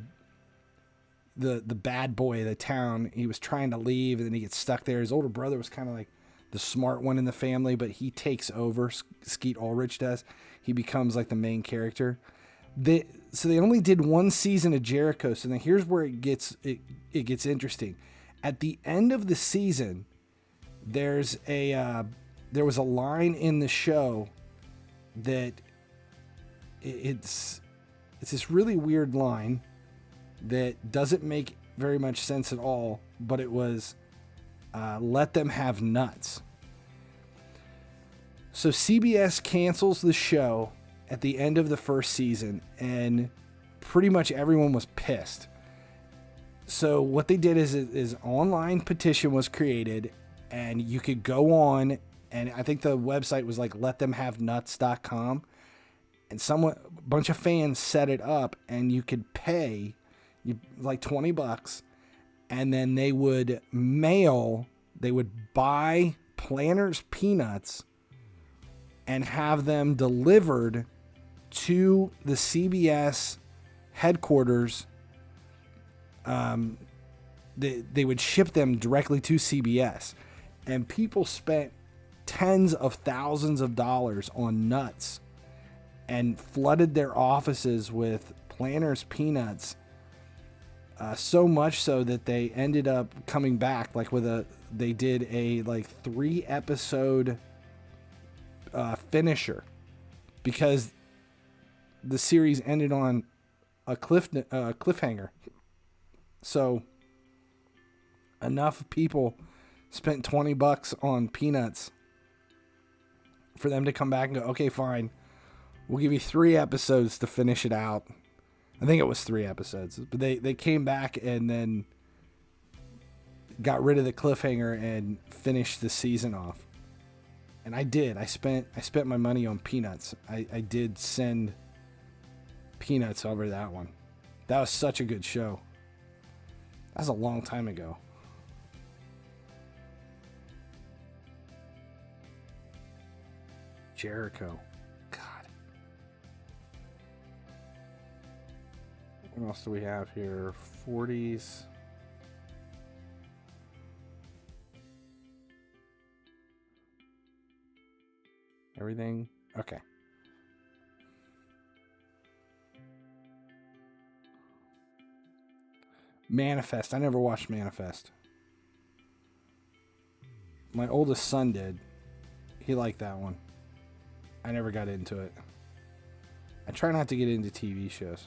bad boy of the town. He was trying to leave, and then he gets stuck there. His older brother was kind of like the smart one in the family, but he takes over. Skeet Ulrich does. He becomes like the main character. So they only did one season of Jericho. So then here's where it gets interesting. At the end of the season, there was a line in the show that it's this really weird line that doesn't make very much sense at all, but it was let them have nuts. So CBS cancels the show at the end of the first season, and pretty much everyone was pissed. So what they did is online petition was created, and you could go on, and I think the website was like letthemhavenuts.com, and a bunch of fans set it up, and you could pay like $20, and then they would buy Planters peanuts and have them delivered to the CBS headquarters. They would ship them directly to CBS, and people spent tens of thousands of dollars on nuts and flooded their offices with Planters peanuts, so much so that they ended up coming back they did a 3-episode finisher, because the series ended on a cliffhanger. So enough people spent $20 on peanuts for them to come back and go, okay, fine, we'll give you 3 episodes to finish it out. I think it was 3 episodes, but they came back and then got rid of the cliffhanger and finished the season off. And I did. I spent my money on peanuts. I did send peanuts over that one. That was such a good show. That was a long time ago. Jericho. God. What else do we have here? 40s. Everything? Okay. Manifest. I never watched Manifest. My oldest son did. He liked that one. I never got into it. I try not to get into TV shows.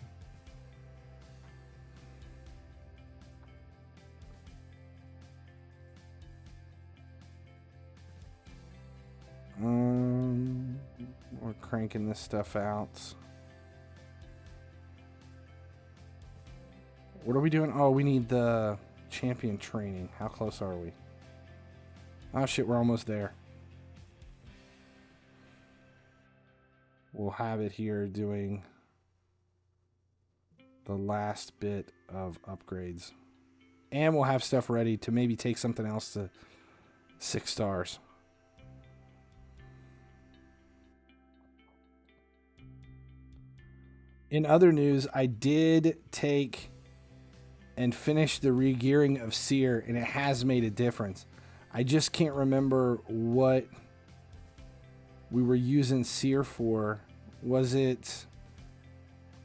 We're cranking this stuff out. What are we doing? Oh, we need the champion training. How close are we? Oh shit, we're almost there. We'll have it here doing the last bit of upgrades. And we'll have stuff ready to maybe take something else to 6 stars. In other news, I did take and finish the regearing of Seer, and it has made a difference. I just can't remember what we were using Seer for. Was it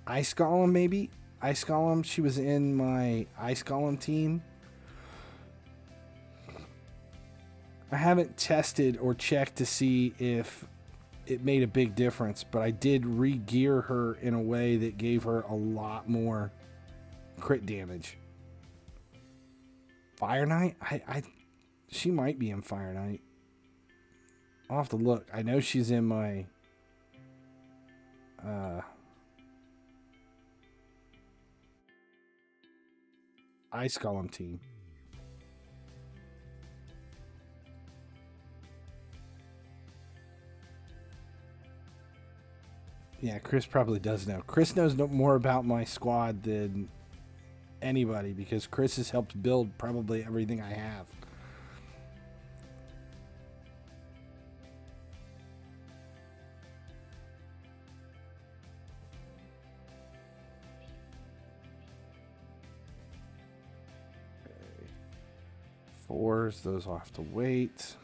Ice Golem, maybe? Ice Golem? She was in my Ice Golem team. I haven't tested or checked to see if it made a big difference, but I did re-gear her in a way that gave her a lot more crit damage. Fire Knight? She might be in Fire Knight. I'll have to look. I know she's in my Ice Golem team. Yeah, Chris probably does know. Chris knows more about my squad than anybody, because Chris has helped build probably everything I have. Okay. 4s, those will have to wait.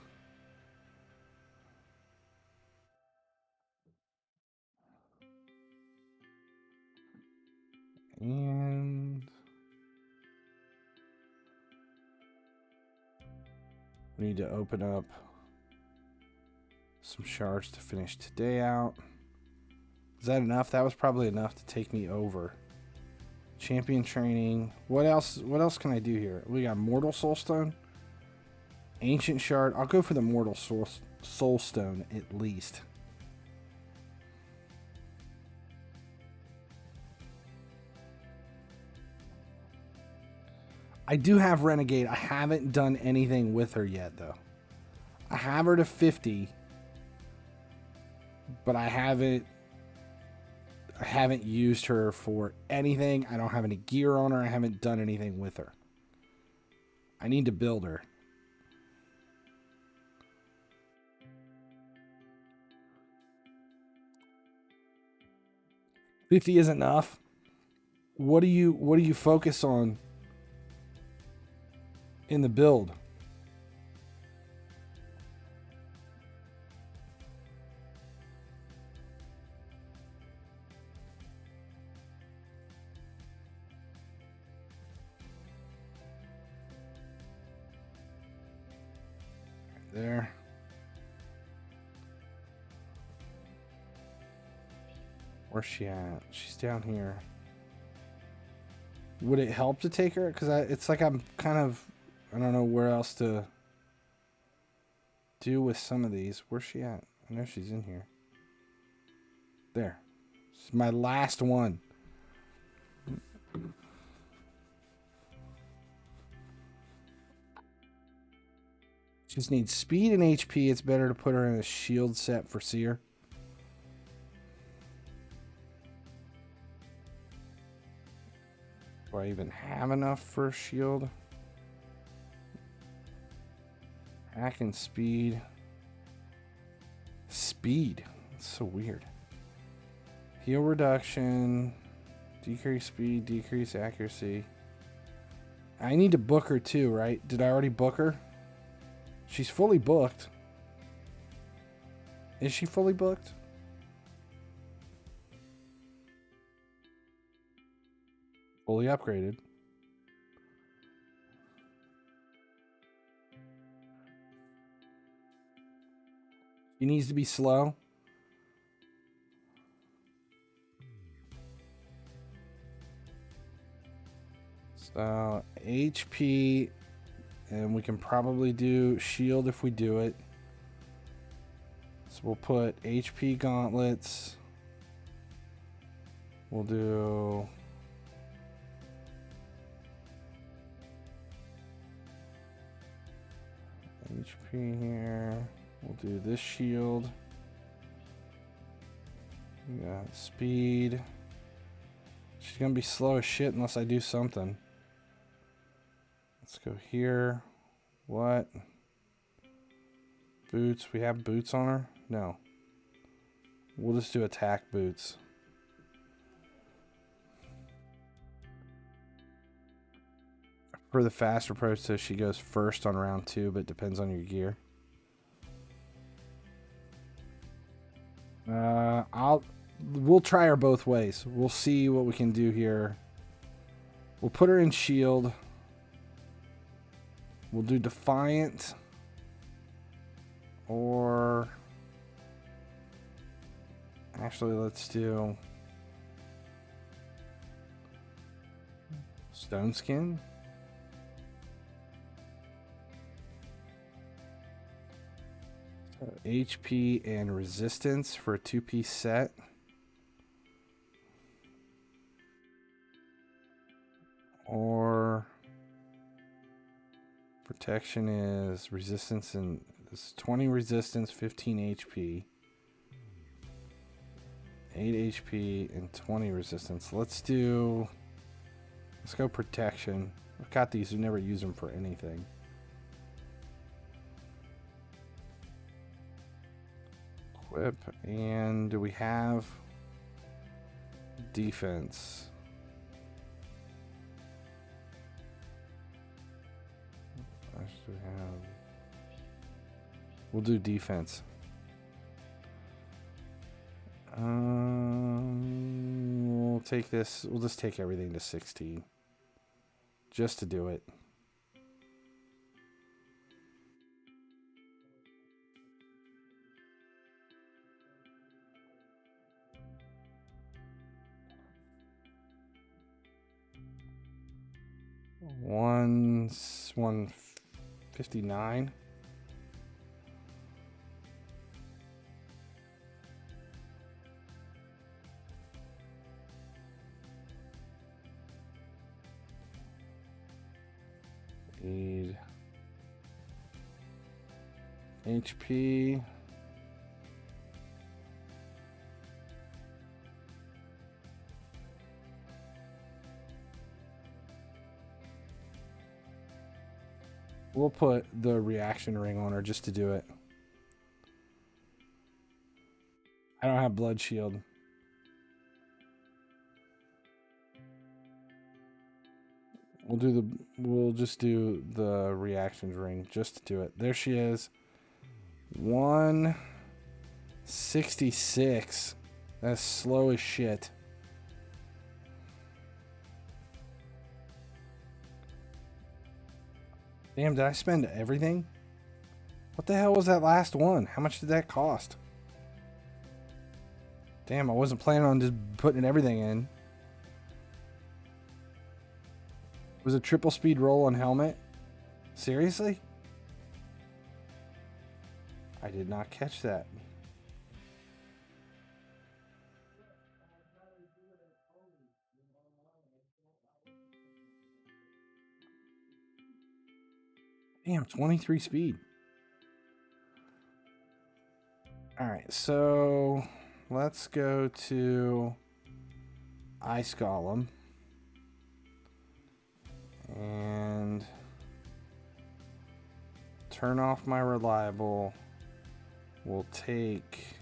And we need to open up some shards to finish today out. Is that enough? That was probably enough to take me over. Champion training. What else can I do here? We got Mortal Soulstone, Ancient Shard. I'll go for the Mortal Soulstone at least. I do have Renegade. I haven't done anything with her yet, though. I have her to 50, but I haven't I haven't used her for anything. I don't have any gear on her. I haven't done anything with her. I need to build her. $50 isn't enough. What do you focus on in the build? There. Where's she at? She's down here. Would it help to take her? Because it's like I'm kind of... I don't know where else to do with some of these. Where's she at? I know she's in here. There. It's my last one. Just needs speed and HP. It's better to put her in a shield set for Seer. Do I even have enough for a shield? Hack and speed. Speed. That's so weird. Heal reduction. Decrease speed. Decrease accuracy. I need to book her too, right? Did I already book her? She's fully booked. Is she fully booked? Fully upgraded. She needs to be slow. So HP, and we can probably do shield if we do it. So we'll put HP gauntlets. We'll do HP here. We'll do this shield. We got speed. She's gonna be slow as shit unless I do something. Let's go here. What? Boots. We have boots on her? No. We'll just do attack boots. For the fast approach, so she goes first on round 2, but it depends on your gear. We'll try her both ways. We'll see what we can do here. We'll put her in shield. We'll do Defiant. Or actually, let's do Stone Skin. So HP and resistance for a 2-piece set. Or protection is resistance, and it's 20 resistance, 15 HP. 8 HP and 20 resistance. Let's go protection. I've got these, we never use them for anything. Equip, and do we have defense? We have. We'll do defense. We'll take this. We'll just take everything to 16, just to do it. One 59. Need HP. We'll put the reaction ring on her just to do it. I don't have blood shield. We'll just do the reactions ring just to do it. There she is. 166. That's slow as shit. Damn, did I spend everything? What the hell was that last one? How much did that cost? Damn, I wasn't planning on just putting everything in. It was a triple speed roll on helmet? Seriously? I did not catch that. Damn, 23 speed. Alright, so let's go to Ice Golem. And turn off my reliable. We'll take...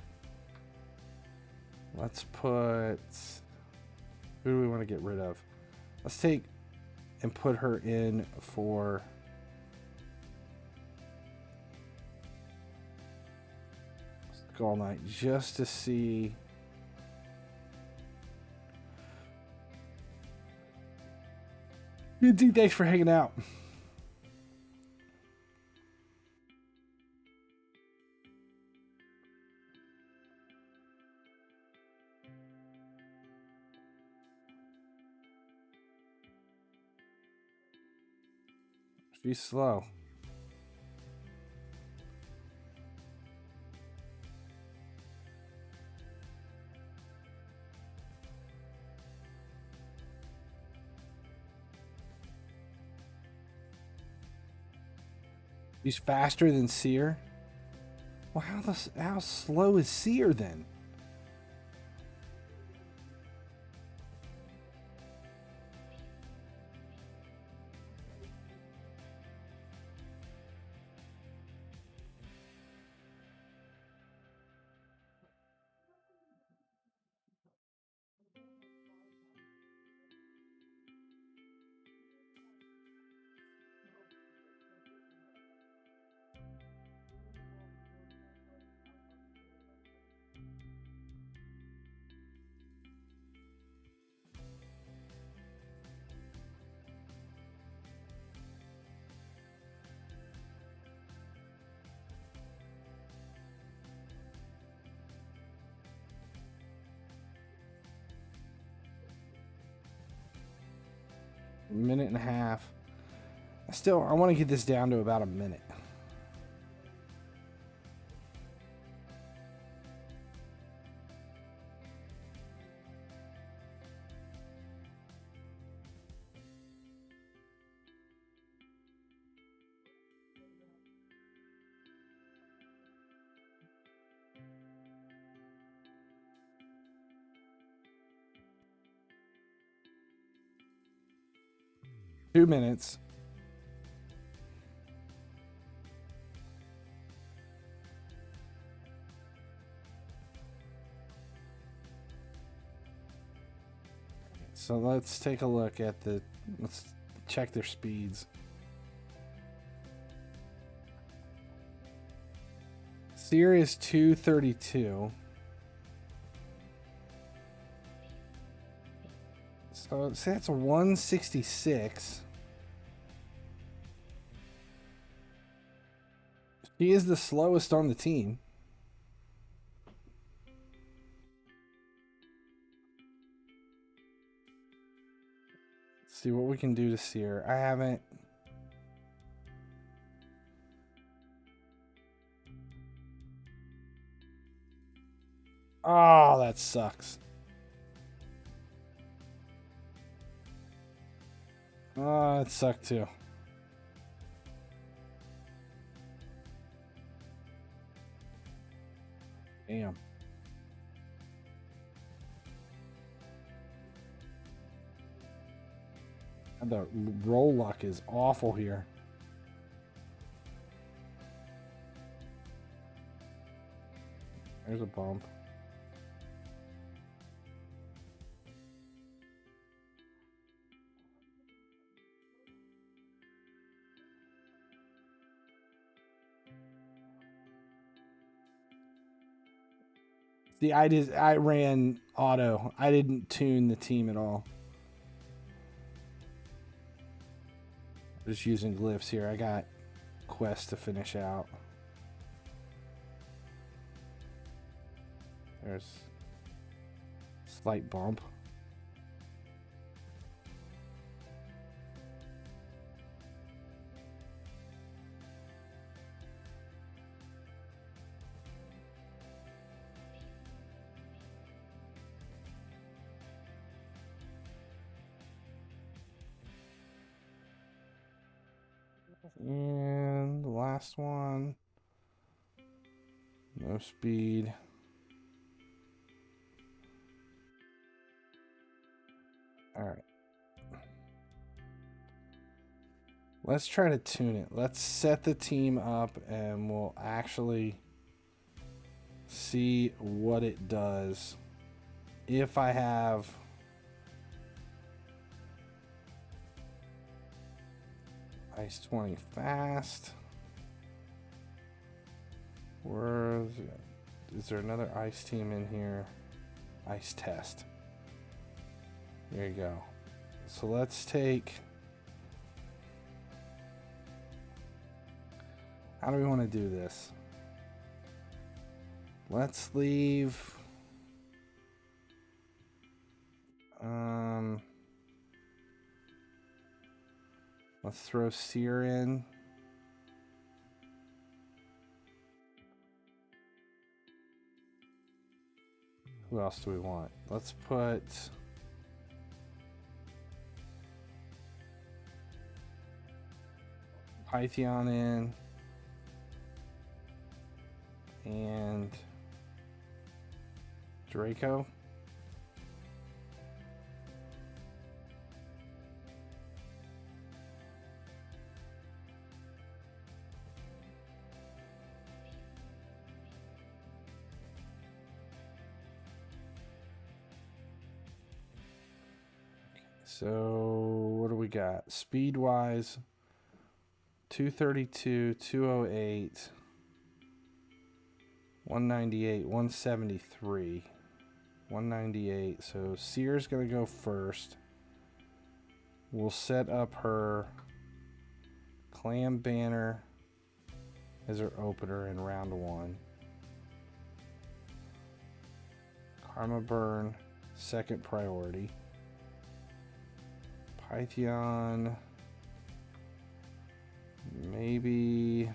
Let's put... Who do we want to get rid of? Let's take and put her in for... Skull Knight, just to see... Good, thanks for hanging out. She's slow. She's faster than Seer. Well, how slow is Seer then? Minute and a half. I want to get this down to about a minute. Two minutes. So let's take a look at let's check their speeds. Seer is 232. So say that's a 166. She is the slowest on the team. Let's see what we can do to Seer. I haven't... Oh, that sucks. Oh, that sucked too. Damn. And the roll luck is awful here. There's a bump. See, I ran auto. I didn't tune the team at all. Just using glyphs here. I got quests to finish out. There's slight bump. And the last one. No speed. All right. Let's try to tune it. Let's set the team up and we'll actually see what it does. If I have Ice 20 fast. Is there another ice team in here? Ice test. There you go. So let's take... How do we want to do this? Let's leave... Let's throw Seer in. Who else do we want? Let's put... Python in. And... Draco. So what do we got? Speed wise, 232, 208, 198, 173, 198. So Seer's gonna go first. We'll set up her Clam Banner as her opener in round 1. Karma Burn, second priority. Python, maybe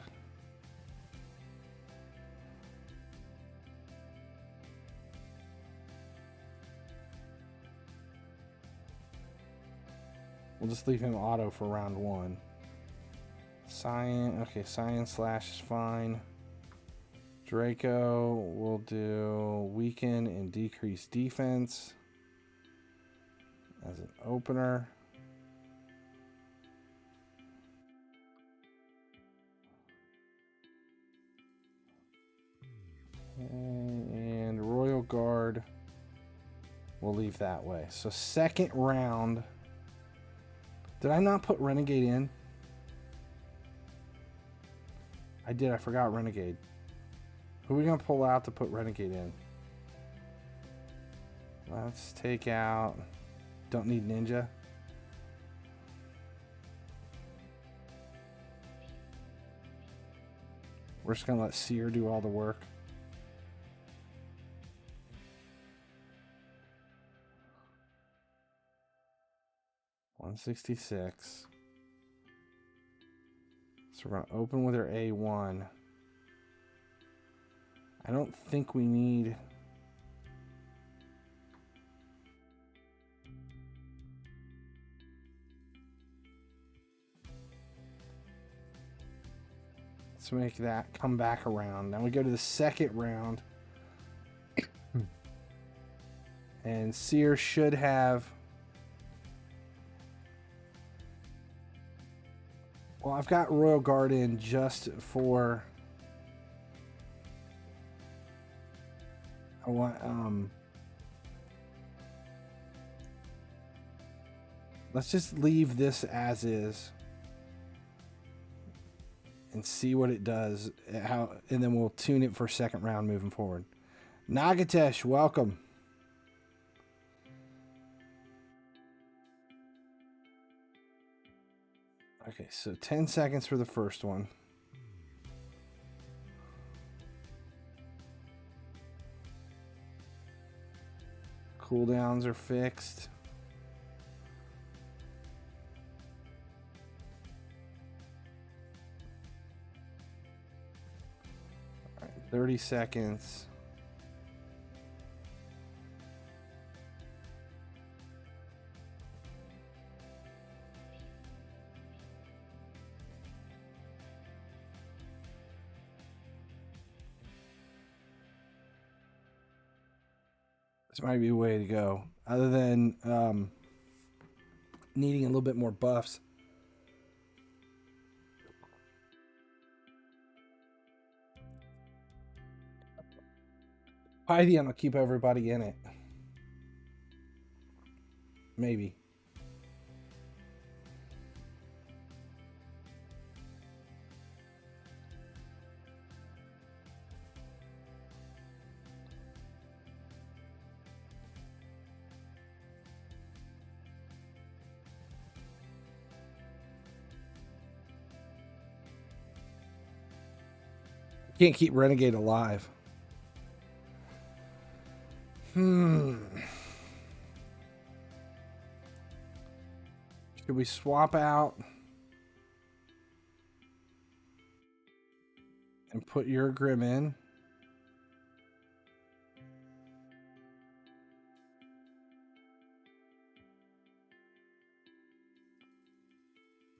we'll just leave him auto for round 1. Cyan, okay, Cyan Slash is fine. Draco will do weaken and decrease defense as an opener. And Royal Guard, we'll leave that way. So second round, did I not put Renegade in? I did, I forgot Renegade. Who are we gonna pull out to put Renegade in? Let's take out, don't need Ninja. We're just gonna let Seer do all the work. $166. So we're going to open with our A1. I don't think we need... Let's make that come back around. Now we go to the second round. And Seer should have... Well, I've got Royal Guard in just for want let's just leave this as is and see what it does, and then we'll tune it for second round moving forward. Nagatesh, welcome. Okay, so 10 seconds for the first one. Cooldowns are fixed. All right, 30 seconds. This might be a way to go, other than needing a little bit more buffs. Pythian will keep everybody in it. Maybe. Can't keep Renegade alive. Should we swap out and put your Grim in?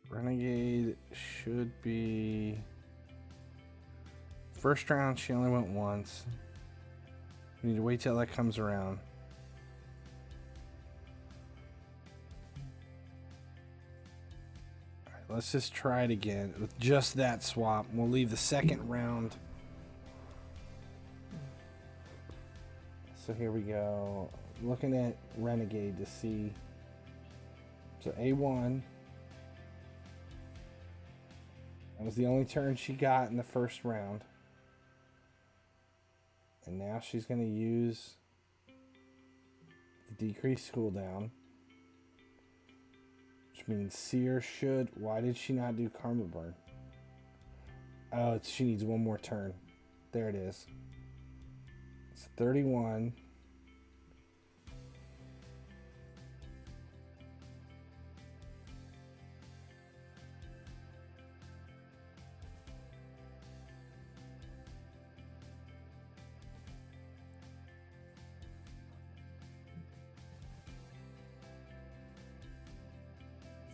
Renegade should be... First round, she only went once. We need to wait till that comes around. All right, let's just try it again with just that swap. We'll leave the second round. So here we go. Looking at Renegade to see. So A1. That was the only turn she got in the first round. And now she's going to use the decreased cooldown. Which means Seer should... Why did she not do Karma Burn? Oh, she needs one more turn. There it is. It's 31.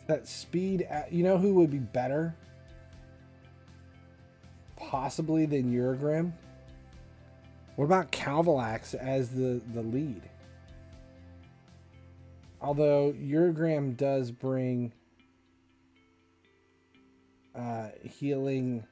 That speed, you know who would be better? Possibly than Urgrim? What about MYTHLAX as the lead? Although Urgrim does bring healing.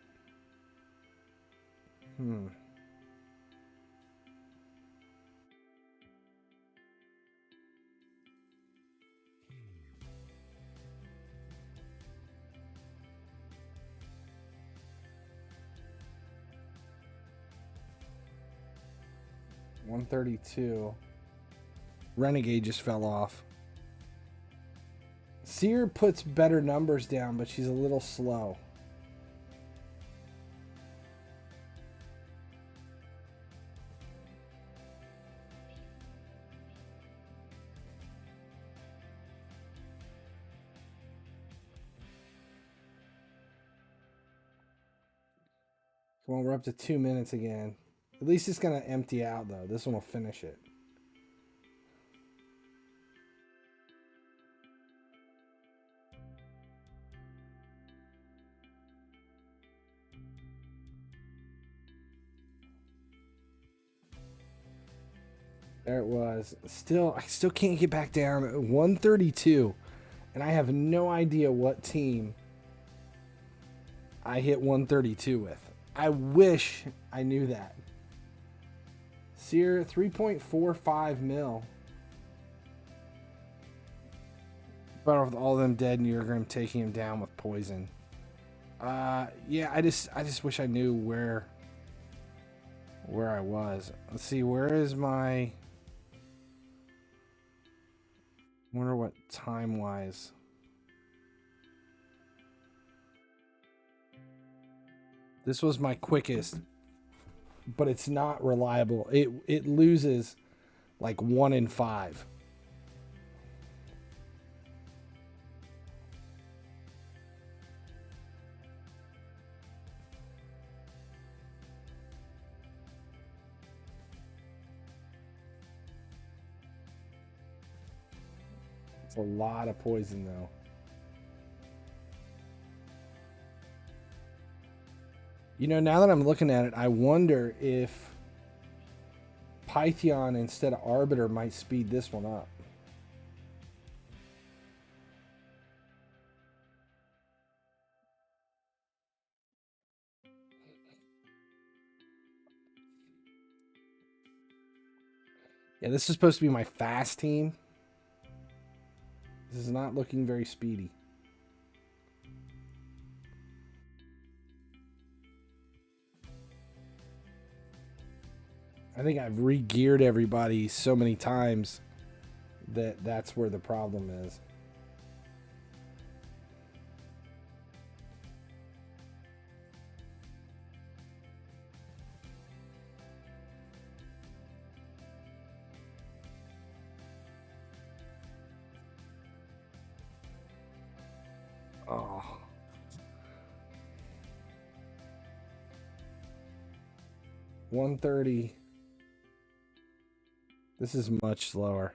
132. Renegade just fell off. Seer puts better numbers down, but she's a little slow. Come on, we're up to 2 minutes again. At least it's going to empty out, though. This one will finish it. There it was. I still can't get back down. 132. And I have no idea what team I hit 132 with. I wish I knew that. Seer, 3.45 mil. Better with all of them dead and Urgrim taking him down with poison. Yeah, I just wish I knew where I was. Let's see, where is my... I wonder what time-wise. This was my quickest, but it's not reliable. It loses like 1 in 5. It's a lot of poison though. You know, now that I'm looking at it, I wonder if Python instead of Arbiter might speed this one up. Yeah, this is supposed to be my fast team. This is not looking very speedy. I think I've re-geared everybody so many times that that's where the problem is. Oh. $130. This is much slower.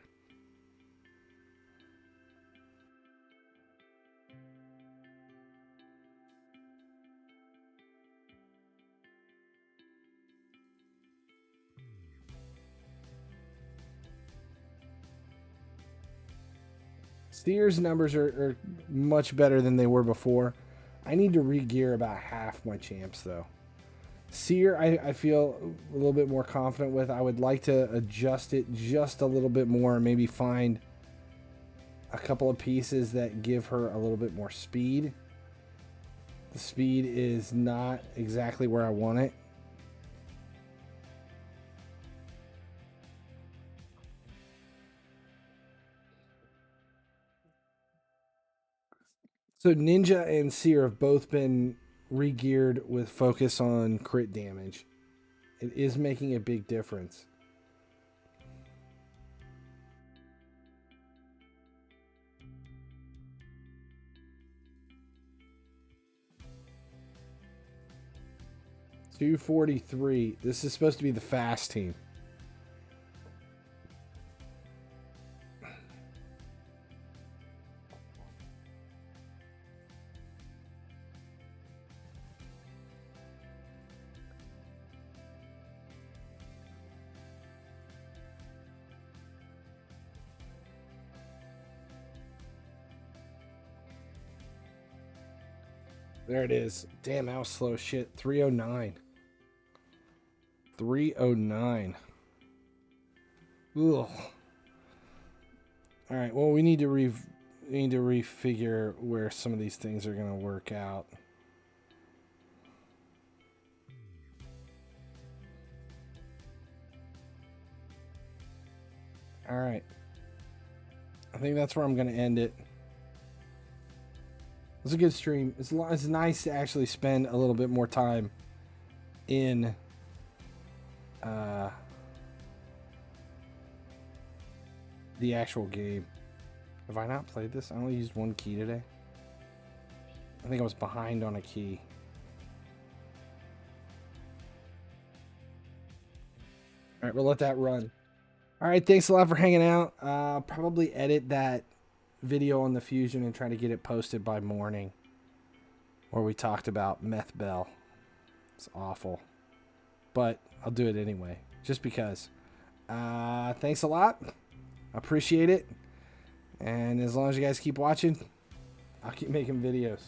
Seer's numbers are much better than they were before. I need to re-gear about half my champs though. Seer, I feel a little bit more confident with. I would like to adjust it just a little bit more and maybe find a couple of pieces that give her a little bit more speed. The speed is not exactly where I want it. So Ninja and Seer have both been re-geared with focus on crit damage. It is making a big difference. $243. This is supposed to be the fast team. There it is. Damn, that was slow shit. 309. 309. Ugh. All right. Well, we need to refigure where some of these things are going to work out. All right. I think that's where I'm going to end it. It was a good stream. It's nice to actually spend a little bit more time in the actual game. Have I not played this? I only used one key today. I think I was behind on a key. All right, we'll let that run. All right, thanks a lot for hanging out. I'll probably edit that video on the fusion and try to get it posted by morning, where we talked about Methbell. It's awful, but I'll do it anyway just because. Thanks a lot, I appreciate it, and as long as you guys keep watching, I'll keep making videos.